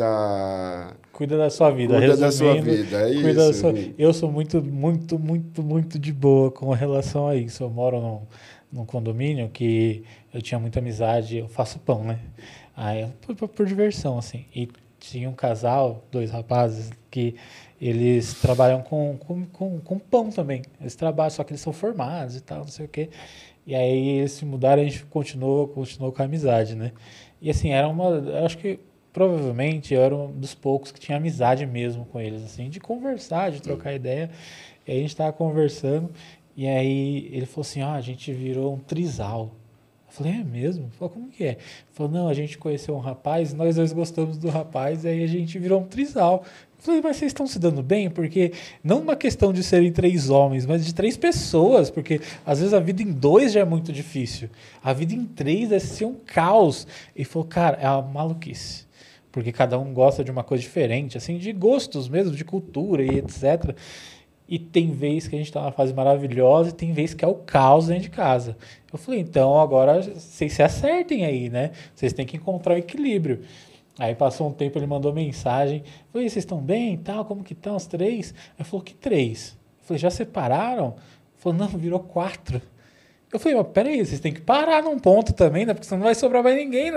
Cuida da sua vida. Cuida da sua vida, é isso. Eu sou muito, muito, muito, muito de boa com relação a isso. Eu moro num condomínio que eu tinha muita amizade, eu faço pão, né? Aí, por diversão, assim. E tinha um casal, 2 rapazes, que eles trabalham com pão também. Eles trabalham, só que eles são formados e tal, não sei o quê. E aí eles se mudaram e a gente continuou com a amizade, né? E assim, eu acho que provavelmente eu era um dos poucos que tinha amizade mesmo com eles, assim, de conversar, de trocar ideia. E aí a gente tava conversando, e aí ele falou assim, a gente virou um trisal. Eu falei, é mesmo? Ele falou, como que é? Ele falou, não, a gente conheceu um rapaz, nós dois gostamos do rapaz, aí a gente virou um trisal. Eu falei, mas vocês estão se dando bem? Porque não uma questão de serem 3 homens, mas de 3 pessoas, porque às vezes a vida em 2 já é muito difícil. A vida em 3 deve ser um caos. E falou, cara, é uma maluquice. Porque cada um gosta de uma coisa diferente, assim, de gostos mesmo, de cultura e etc. E tem vez que a gente está numa fase maravilhosa e tem vez que é o caos dentro de casa. Eu falei, então agora vocês se acertem aí, né? Vocês têm que encontrar o equilíbrio. Aí passou um tempo, ele mandou mensagem. Eu falei, vocês estão bem e tal? Como que estão os 3? Ele falou, que 3? Eu falei, já separaram? Ele falou, não, virou 4. Eu falei, mas peraí, vocês têm que parar num ponto também, né? Porque senão não vai sobrar mais ninguém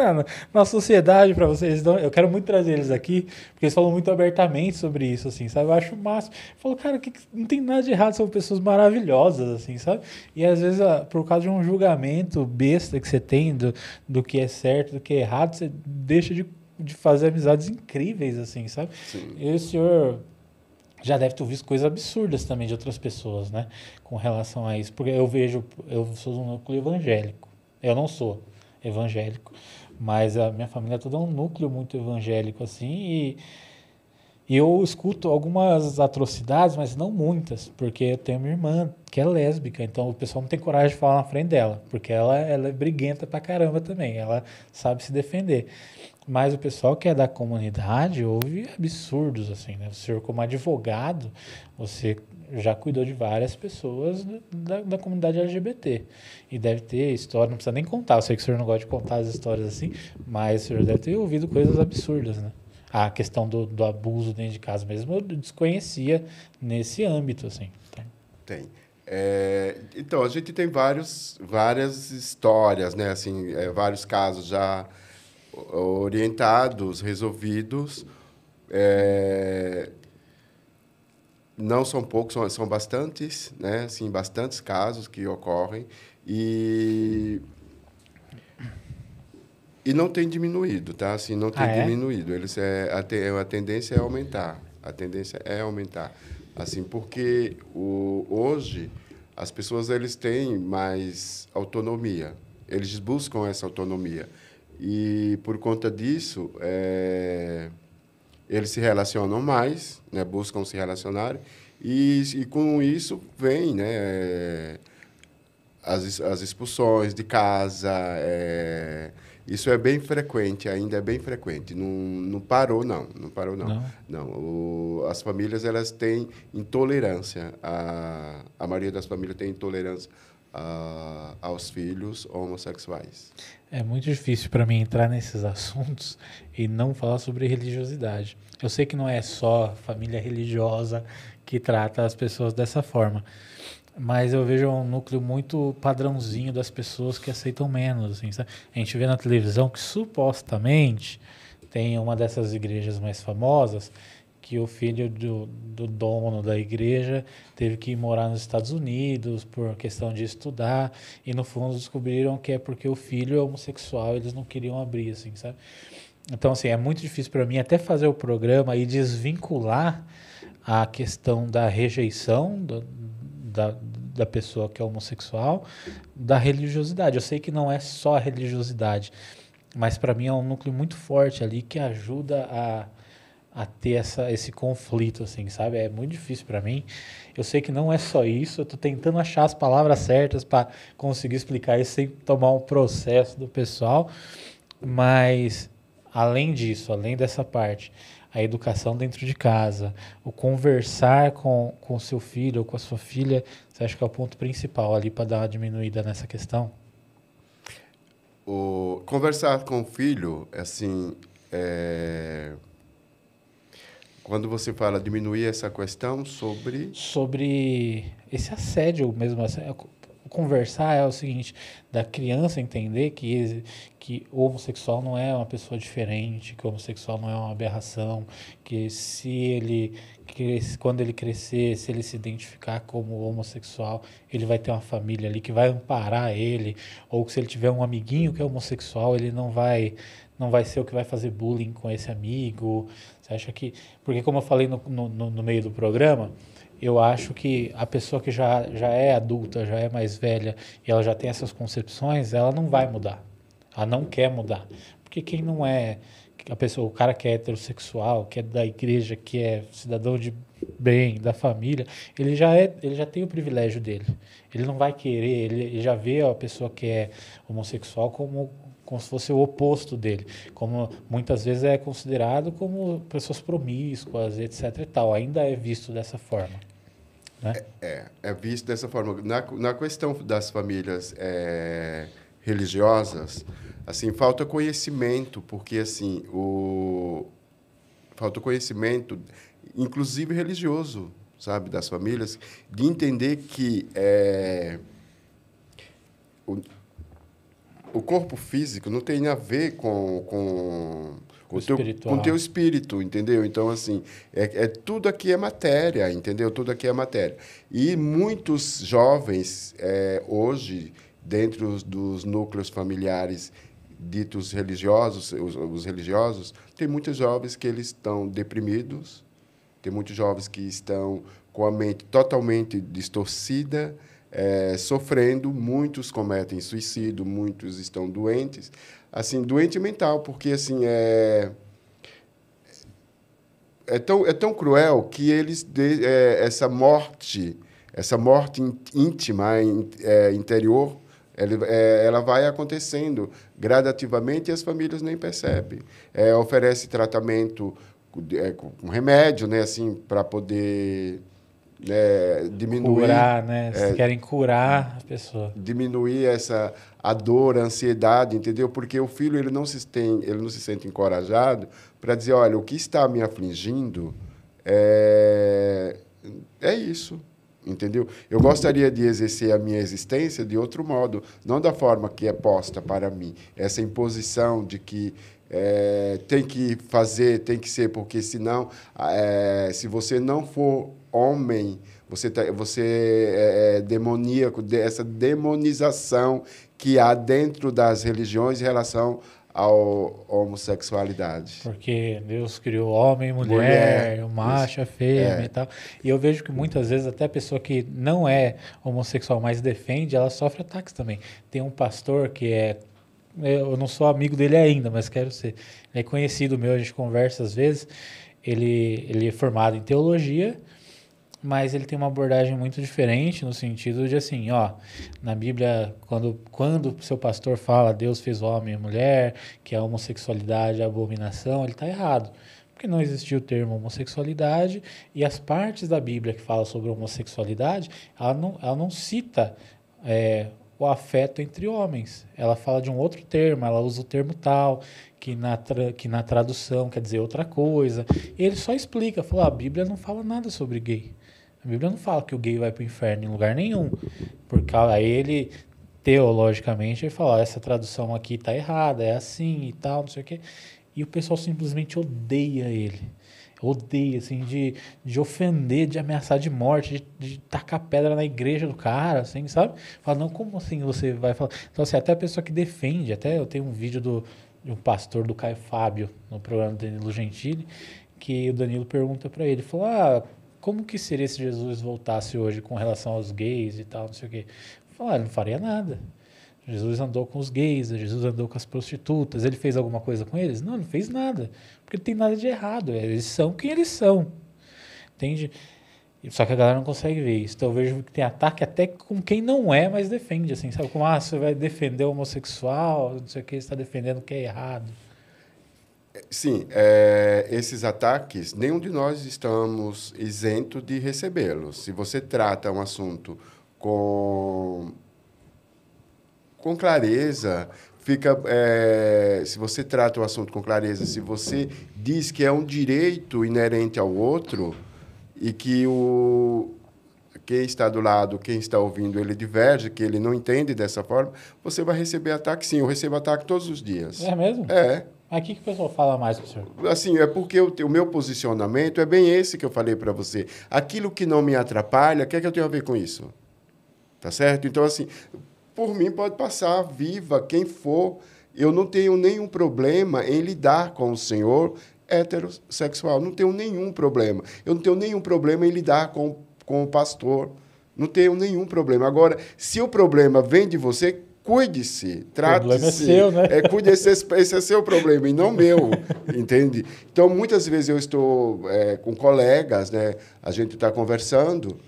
na sociedade para vocês. Então, eu quero muito trazer eles aqui, porque eles falam muito abertamente sobre isso, assim, sabe? Eu acho o máximo. Eu falo, cara, não tem nada de errado, são pessoas maravilhosas, assim, sabe? E às vezes, por causa de um julgamento besta que você tem do que é certo, do que é errado, você deixa de fazer amizades incríveis, assim, sabe? Sim. E o senhor já deve ter visto coisas absurdas também de outras pessoas, né? Com relação a isso. Porque eu sou de um núcleo evangélico. Eu não sou evangélico, mas a minha família toda é um núcleo muito evangélico, assim, e eu escuto algumas atrocidades, mas não muitas, porque eu tenho uma irmã que é lésbica, então o pessoal não tem coragem de falar na frente dela, porque ela é briguenta pra caramba também, ela sabe se defender. Mas o pessoal que é da comunidade ouve absurdos, assim, né? O senhor, como advogado, você já cuidou de várias pessoas da comunidade LGBT. E deve ter história, não precisa nem contar, eu sei que o senhor não gosta de contar as histórias assim, mas o senhor deve ter ouvido coisas absurdas, né? A questão do abuso dentro de casa mesmo, eu desconhecia nesse âmbito, assim. Então. Tem. Então, a gente tem várias histórias, né? Assim, vários casos já orientados, resolvidos. Não são poucos, são bastantes, né? Assim, bastantes casos que ocorrem e não tem diminuído, tá? Assim, não tem diminuído. A tendência é aumentar. A tendência é aumentar. Assim, porque hoje as pessoas eles têm mais autonomia. Eles buscam essa autonomia. E, por conta disso, eles se relacionam mais, né? Buscam se relacionar. E com isso vem, né? As expulsões de casa. Isso é bem frequente, ainda é bem frequente. Não parou, não. Não parou, não. Não. As famílias elas têm intolerância. A maioria das famílias tem intolerância aos filhos homossexuais. É muito difícil para mim entrar nesses assuntos e não falar sobre religiosidade. Eu sei que não é só família religiosa que trata as pessoas dessa forma, mas eu vejo um núcleo muito padrãozinho das pessoas que aceitam menos, assim, sabe? A gente vê na televisão que supostamente tem uma dessas igrejas mais famosas que o filho do dono da igreja teve que ir morar nos Estados Unidos por questão de estudar e no fundo descobriram que é porque o filho é homossexual, eles não queriam abrir, assim, sabe? Então, assim, é muito difícil para mim até fazer o programa e desvincular a questão da rejeição da pessoa que é homossexual da religiosidade. Eu sei que não é só a religiosidade, mas para mim é um núcleo muito forte ali que ajuda a ter esse conflito, assim, sabe? É muito difícil para mim. Eu sei que não é só isso, eu tô tentando achar as palavras certas para conseguir explicar isso sem tomar um processo do pessoal, mas além disso, além dessa parte, a educação dentro de casa, o conversar com o seu filho ou com a sua filha, você acha que é o ponto principal ali para dar uma diminuída nessa questão? Conversar com o filho, assim, quando você fala diminuir essa questão Sobre esse assédio mesmo. Conversar é o seguinte, da criança entender que o homossexual não é uma pessoa diferente, que o homossexual não é uma aberração, que quando ele crescer, se ele se identificar como homossexual, ele vai ter uma família ali que vai amparar ele, ou que se ele tiver um amiguinho que é homossexual, ele não vai ser o que vai fazer bullying com esse amigo. Você acha que... Porque como eu falei no meio do programa, eu acho que a pessoa que já é adulta, já é mais velha, e ela já tem essas concepções, ela não vai mudar. Ela não quer mudar. Porque quem não é... o cara que é heterossexual, que é da igreja, que é cidadão de bem, da família, ele já tem o privilégio dele. Ele não vai querer, ele já vê a pessoa que é homossexual como se fosse o oposto dele, como muitas vezes é considerado como pessoas promíscuas, etc e tal, ainda é visto dessa forma, né? É visto dessa forma. Na questão das famílias religiosas, assim, falta conhecimento, porque assim, falta conhecimento, inclusive religioso, sabe, das famílias, de entender que o corpo físico não tem a ver com o teu espírito, entendeu? Então, assim, tudo aqui é matéria, entendeu? Tudo aqui é matéria. E muitos jovens, hoje, dentro dos núcleos familiares ditos religiosos, os religiosos, tem muitos jovens que eles estão deprimidos, tem muitos jovens que estão com a mente totalmente distorcida, sofrendo, muitos cometem suicídio, muitos estão doentes, assim, doente mental, porque assim é tão cruel que eles essa morte íntima, interior, ela vai acontecendo gradativamente e as famílias nem percebem. Oferece tratamento com remédio, né, assim, para poder diminuir, curar, né? Querem curar a pessoa. Diminuir a dor, a ansiedade, entendeu? Porque o filho ele não se sente encorajado para dizer, olha, o que está me afligindo é isso, entendeu? Eu gostaria de exercer a minha existência de outro modo, não da forma que é posta para mim. Essa imposição de que tem que fazer, tem que ser, porque senão, se você não for homem, você é demoníaco, essa demonização que há dentro das religiões em relação à homossexualidade. Porque Deus criou homem e mulher, o macho, a fêmea e tal. E eu vejo que muitas vezes até a pessoa que não é homossexual, mas defende, ela sofre ataques também. Tem um pastor que eu não sou amigo dele ainda, mas quero ser. Ele é conhecido meu, a gente conversa às vezes. Ele é formado em teologia, mas ele tem uma abordagem muito diferente no sentido de assim, ó, na Bíblia, quando o seu pastor fala Deus fez o homem e a mulher, que a homossexualidade é abominação, ele está errado. Porque não existiu o termo homossexualidade e as partes da Bíblia que falam sobre homossexualidade, ela não cita o afeto entre homens. Ela fala de um outro termo, ela usa o termo tal, que na tradução quer dizer outra coisa. E ele só explica, falou, a Bíblia não fala nada sobre gay. A Bíblia não fala que o gay vai para o inferno em lugar nenhum. Porque aí ele, teologicamente, ele fala, essa tradução aqui está errada, é assim e tal, não sei o quê. E o pessoal simplesmente odeia ele. Odeia, assim, de ofender, de ameaçar de morte, de tacar pedra na igreja do cara, assim, sabe? Fala, não, como assim você vai falar? Então, assim, até a pessoa que defende, até eu tenho um vídeo de um pastor do Caio Fábio, no programa do Danilo Gentili, que o Danilo pergunta para ele, falou, como que seria se Jesus voltasse hoje com relação aos gays e tal, não sei o quê? Falou, ele não faria nada. Jesus andou com os gays, Jesus andou com as prostitutas. Ele fez alguma coisa com eles? Não, não fez nada. Porque não tem nada de errado. Eles são quem eles são. Entende? Só que a galera não consegue ver isso. Então eu vejo que tem ataque até com quem não é, mas defende. Assim, sabe? Como, você vai defender o homossexual, não sei o que, você está defendendo o que é errado. Sim, esses ataques, nenhum de nós estamos isento de recebê-los. Se você trata um assunto com clareza, se você trata o assunto com clareza, se você diz que é um direito inerente ao outro e que quem está do lado, quem está ouvindo, ele diverge, que ele não entende dessa forma, você vai receber ataque, sim. Eu recebo ataque todos os dias. É mesmo? É. Mas o que o pessoal fala mais para o senhor? Assim, é porque o meu posicionamento é bem esse que eu falei para você. Aquilo que não me atrapalha, o que é que eu tenho a ver com isso? Tá certo? Então, assim, por mim pode passar, viva, quem for. Eu não tenho nenhum problema em lidar com o senhor heterossexual. Não tenho nenhum problema. Eu não tenho nenhum problema em lidar com o pastor. Não tenho nenhum problema. Agora, se o problema vem de você, cuide-se, trate-se. O problema é seu, né? Cuide-se, esse é seu problema e não meu, entende? Então, muitas vezes eu estou com colegas, né? A gente está conversando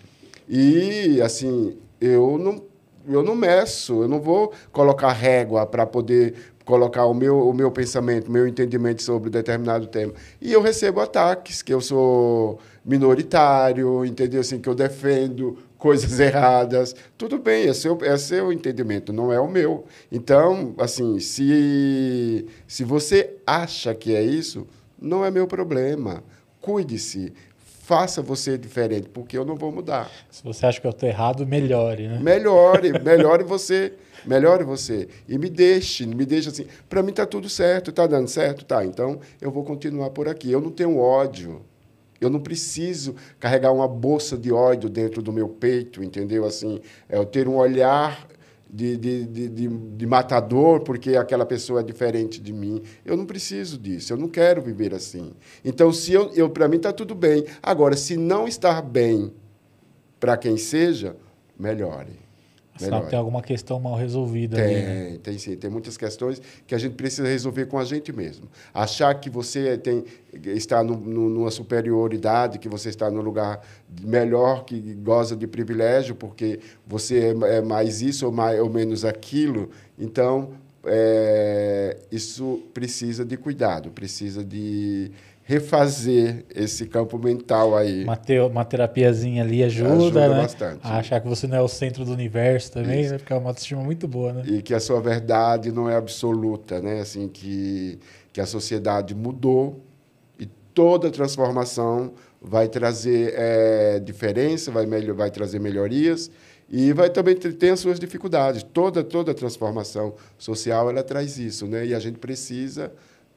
e, assim, eu não meço, eu não vou colocar régua para poder colocar o meu pensamento, o meu entendimento sobre determinado tema. E eu recebo ataques, que eu sou minoritário, entendeu? Assim, que eu defendo coisas erradas. Tudo bem, é seu entendimento, não é o meu. Então, assim, se você acha que é isso, não é meu problema. Cuide-se. Faça você diferente, porque eu não vou mudar. Se você acha que eu estou errado, melhore, né? Melhore você. Melhore você. E me deixe assim. Para mim está tudo certo, está dando certo? Tá, então eu vou continuar por aqui. Eu não tenho ódio. Eu não preciso carregar uma bolsa de ódio dentro do meu peito, entendeu? Assim, eu ter um olhar de matador porque aquela pessoa é diferente de mim. Eu não preciso disso, eu não quero viver assim. Então, se para mim está tudo bem. Agora, se não estar bem para quem seja, melhore. Senão tem alguma questão mal resolvida ali, né? Tem sim. Tem muitas questões que a gente precisa resolver com a gente mesmo. Achar que você está numa superioridade, que você está num lugar melhor, que goza de privilégio, porque você é mais isso ou menos aquilo. Então, isso precisa de cuidado, precisa de refazer esse campo mental aí. Uma terapiazinha ali ajuda, né? Bastante. A achar que você não é o centro do universo também, vai ficar uma autoestima muito boa, né? E que a sua verdade não é absoluta, né? Assim, que a sociedade mudou e toda transformação vai trazer diferença, vai trazer melhorias e vai também ter as suas dificuldades. Toda transformação social, ela traz isso, né? E a gente precisa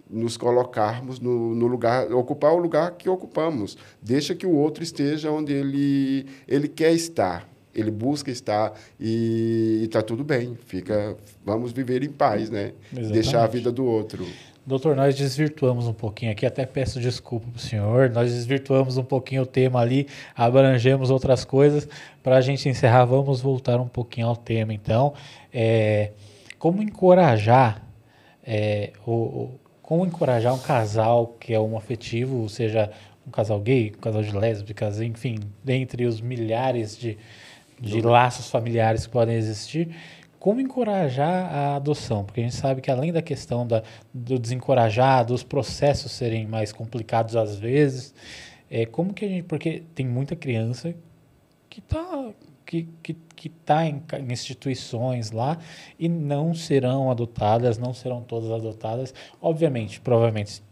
nos colocarmos no lugar, ocupar o lugar que ocupamos. Deixa que o outro esteja onde ele quer estar, ele busca estar e está tudo bem. Vamos viver em paz, né? Exatamente. Deixar a vida do outro. Doutor, nós desvirtuamos um pouquinho aqui, até peço desculpa para o senhor, nós desvirtuamos um pouquinho o tema ali, abrangemos outras coisas. Para a gente encerrar, vamos voltar um pouquinho ao tema, então. Como encorajar como encorajar um casal que é homoafetivo, seja um casal gay, um casal de lésbicas, enfim, dentre os milhares de laços familiares que podem existir, como encorajar a adoção? Porque a gente sabe que além da questão do desencorajar, dos processos serem mais complicados às vezes, como que a gente... Porque tem muita criança que está em instituições lá e não serão adotadas, não serão todas adotadas. Obviamente, provavelmente,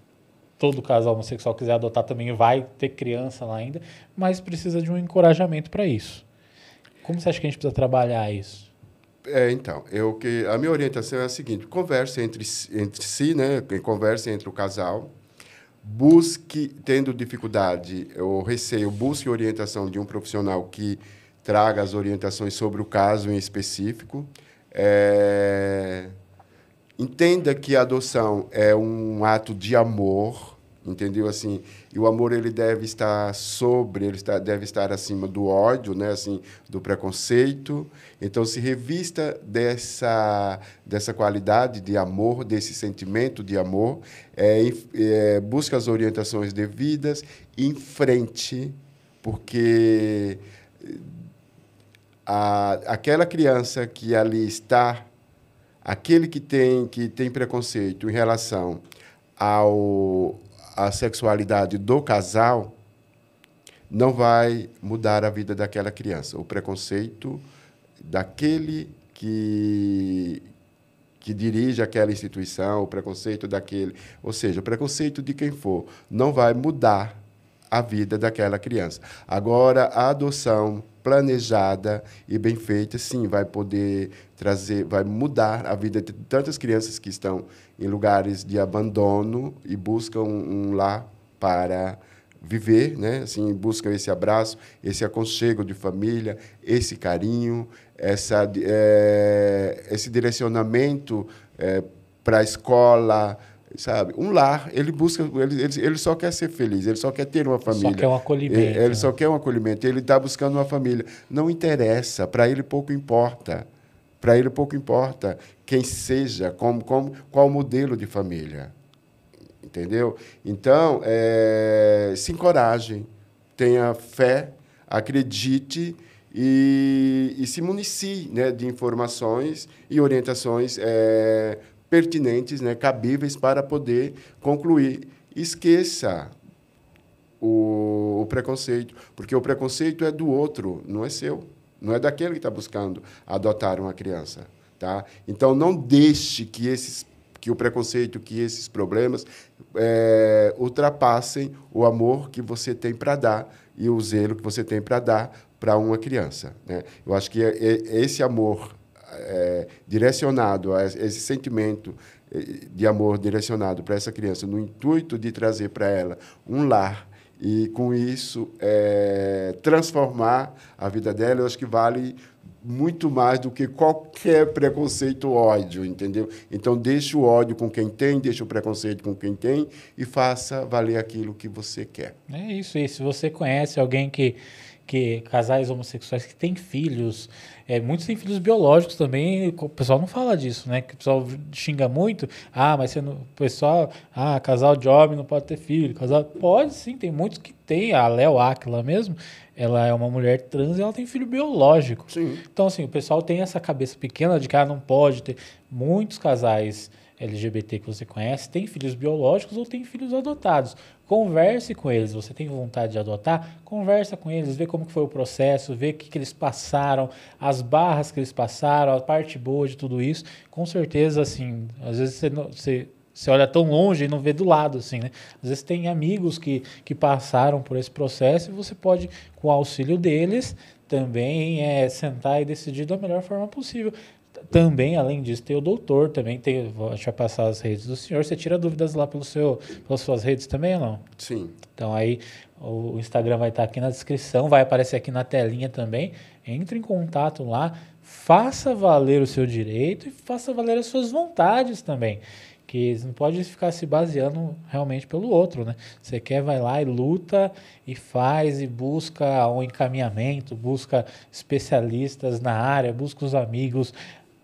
todo casal homossexual quiser adotar também vai ter criança lá ainda, mas precisa de um encorajamento para isso. Como você acha que a gente precisa trabalhar isso? Então, a minha orientação é a seguinte: converse entre si, né? Converse entre o casal, busque, tendo dificuldade ou receio, busque orientação de um profissional que traga as orientações sobre o caso em específico. Entenda que a adoção é um ato de amor, entendeu? Assim, e o amor ele deve estar deve estar acima do ódio, né? Assim, do preconceito. Então, se revista dessa qualidade de amor, desse sentimento de amor, busca as orientações devidas, em frente, porque aquela criança que ali está, aquele que tem preconceito em relação à sexualidade do casal, não vai mudar a vida daquela criança. O preconceito daquele que dirige aquela instituição, o preconceito daquele... Ou seja, o preconceito de quem for, não vai mudar a vida daquela criança. Agora, a adoção planejada e bem feita, sim, vai poder vai mudar a vida de tantas crianças que estão em lugares de abandono e buscam um lar para viver, né? Assim, buscam esse abraço, esse aconchego de família, esse carinho, esse direcionamento para a escola, sabe? Um lar, ele só quer ser feliz, ele só quer ter uma família. Só quer um acolhimento. Ele só quer um acolhimento, ele está buscando uma família. Não interessa, para ele pouco importa. Para ele pouco importa quem seja, qual modelo de família. Entendeu? Então, se encorajem, tenha fé, acredite e se municie, né, de informações e orientações pertinentes, né, cabíveis para poder concluir. Esqueça o preconceito, porque o preconceito é do outro, não é seu, não é daquele que está buscando adotar uma criança, tá? Então, não deixe que o preconceito, que esses problemas ultrapassem o amor que você tem para dar e o zelo que você tem para dar para uma criança, né? Eu acho que esse amor direcionado, a esse sentimento de amor direcionado para essa criança, no intuito de trazer para ela um lar e, com isso, transformar a vida dela, eu acho que vale muito mais do que qualquer preconceito ou ódio, entendeu? Então, deixe o ódio com quem tem, deixe o preconceito com quem tem e faça valer aquilo que você quer. É isso. E se você conhece alguém que casais homossexuais que têm filhos, muitos têm filhos biológicos também, o pessoal não fala disso, né? Que o pessoal xinga muito, mas casal de homem não pode ter filho, pode sim, tem muitos que tem, a Léo Áquila mesmo, ela é uma mulher trans e ela tem filho biológico. Sim. Então, assim, o pessoal tem essa cabeça pequena de que não pode ter. Muitos casais LGBT que você conhece têm filhos biológicos ou têm filhos adotados. Converse com eles. Você tem vontade de adotar? Conversa com eles, vê como que foi o processo, vê o que eles passaram, as barras que eles passaram, a parte boa de tudo isso. Com certeza, assim, às vezes você olha tão longe e não vê do lado, assim, né? Às vezes tem amigos que passaram por esse processo e você pode, com o auxílio deles, também sentar e decidir da melhor forma possível. Também, além disso, tem o doutor, também tem, deixa eu passar as redes do senhor, você tira dúvidas lá pelas suas redes também ou não? Sim. Então aí o Instagram vai estar aqui na descrição, vai aparecer aqui na telinha também, entre em contato lá, faça valer o seu direito e faça valer as suas vontades também, que não pode ficar se baseando realmente pelo outro, né? Você quer, vai lá e luta e faz e busca um encaminhamento, busca especialistas na área, busca os amigos,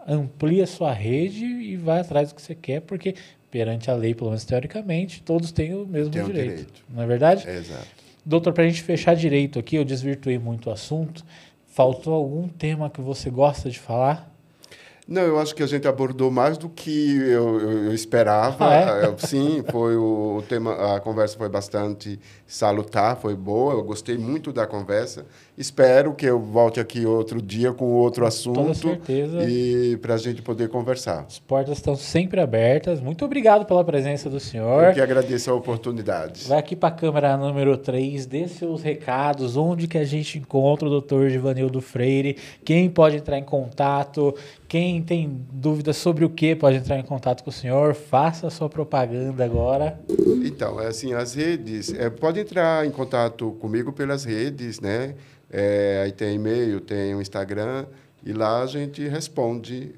amplia sua rede e vai atrás do que você quer, porque perante a lei, pelo menos teoricamente, todos têm o mesmo direito. Não é verdade? Exato. Doutor, para a gente fechar direito aqui, eu desvirtuei muito o assunto. Faltou algum tema que você gosta de falar? Não, eu acho que a gente abordou mais do que eu esperava. Sim, foi o tema, a conversa foi bastante salutar, foi boa, eu gostei muito da conversa. Espero que eu volte aqui outro dia com outro assunto. Com toda certeza. E para a gente poder conversar. As portas estão sempre abertas. Muito obrigado pela presença do senhor. Eu que agradeço a oportunidade. Vai aqui para a câmera número 3, dê seus recados, onde que a gente encontra o doutor Givanildo Freire, quem pode entrar em contato, quem tem dúvidas sobre o que pode entrar em contato com o senhor, faça a sua propaganda agora. Então, assim, as redes, pode entrar em contato comigo pelas redes, né? Aí tem e-mail, tem o Instagram, e lá a gente responde,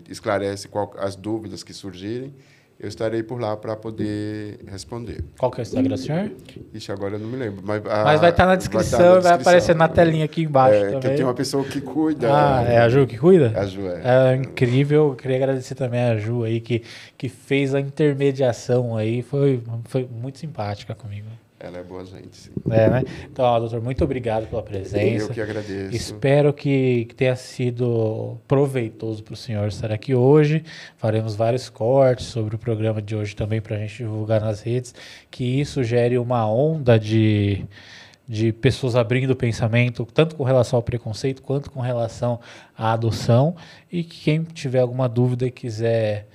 esclarece as dúvidas que surgirem. eu estarei por lá para poder responder. Qual que é o Instagram, senhor? Ixi, agora eu não me lembro. Mas vai estar na descrição, vai aparecer na telinha aqui embaixo também. Que tem uma pessoa que cuida. É a Ju que cuida? A Ju, É incrível. Eu queria agradecer também a Ju aí, que fez a intermediação aí. Foi muito simpática comigo. Ela é boa gente, sim. Né? Então, doutor, muito obrigado pela presença. Eu que agradeço. Espero que tenha sido proveitoso para o senhor estar aqui hoje. Faremos vários cortes sobre o programa de hoje também para a gente divulgar nas redes. Que isso gere uma onda de pessoas abrindo o pensamento, tanto com relação ao preconceito, quanto com relação à adoção. E que quem tiver alguma dúvida e quiser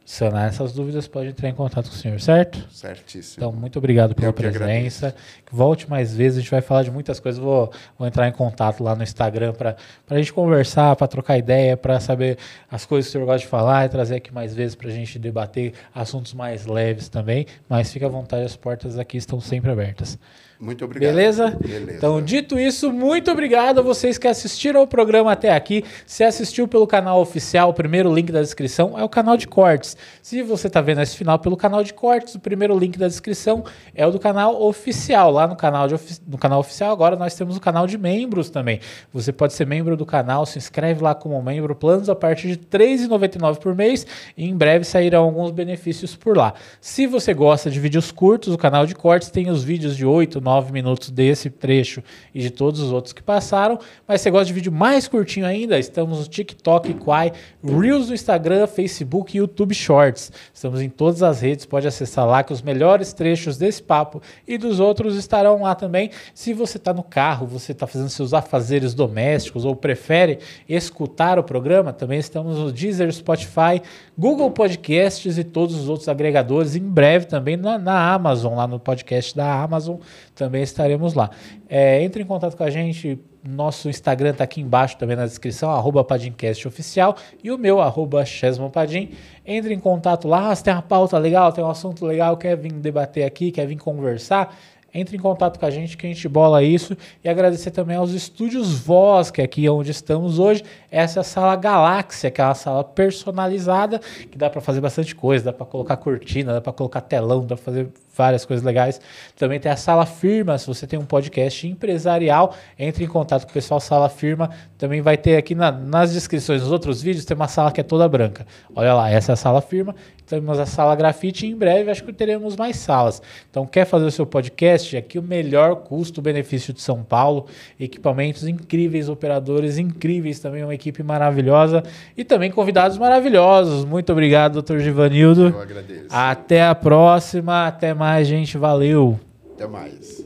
sanar essas dúvidas, pode entrar em contato com o senhor, certo? Certíssimo. Então, muito obrigado pela presença. Volte mais vezes, a gente vai falar de muitas coisas. Vou entrar em contato lá no Instagram para a gente conversar, para trocar ideia, para saber as coisas que o senhor gosta de falar e trazer aqui mais vezes para a gente debater assuntos mais leves também. Mas fique à vontade, as portas aqui estão sempre abertas. Muito obrigado. Beleza? Então, dito isso, muito obrigado a vocês que assistiram ao programa até aqui. Se assistiu pelo canal oficial, o primeiro link da descrição é o canal de cortes. Se você está vendo esse final pelo canal de cortes, o primeiro link da descrição é o do canal oficial. Lá no canal oficial, agora nós temos o canal de membros também. Você pode ser membro do canal, se inscreve lá como membro, planos a partir de R$ 3,99 por mês e em breve sairão alguns benefícios por lá. Se você gosta de vídeos curtos, o canal de cortes tem os vídeos de 8, 9 minutos desse trecho e de todos os outros que passaram, mas você gosta de vídeo mais curtinho ainda, estamos no TikTok, Quai, Reels no Instagram, Facebook e YouTube Shorts. Estamos em todas as redes, pode acessar lá que os melhores trechos desse papo e dos outros estarão lá também. Se você está no carro, você está fazendo seus afazeres domésticos ou prefere escutar o programa, também estamos no Deezer, Spotify, Google Podcasts e todos os outros agregadores. Em breve também na Amazon, lá no podcast da Amazon, também estaremos lá. Entre em contato com a gente, nosso Instagram está aqui embaixo também na descrição, @PadimCastOficial e o meu, @ChesmanPadim. Entre em contato lá, se tem uma pauta legal, tem um assunto legal, quer vir debater aqui, quer vir conversar, entre em contato com a gente que a gente bola isso. E agradecer também aos Estúdios Voz, que é aqui onde estamos hoje. Essa é a Sala Galáxia, que é uma sala personalizada, que dá para fazer bastante coisa, dá para colocar cortina, dá para colocar telão, dá para fazer várias coisas legais. Também tem a Sala Firma, se você tem um podcast empresarial, entre em contato com o pessoal Sala Firma. Também vai ter aqui nas descrições dos outros vídeos, tem uma sala que é toda branca. Olha lá, essa é a Sala Firma. Temos a Sala Grafite e em breve acho que teremos mais salas. Então, quer fazer o seu podcast? Aqui o melhor custo-benefício de São Paulo. Equipamentos incríveis, operadores incríveis, também uma equipe maravilhosa e também convidados maravilhosos. Muito obrigado, doutor Givanildo. Eu agradeço. Até a próxima. Até mais, gente. Valeu. Até mais.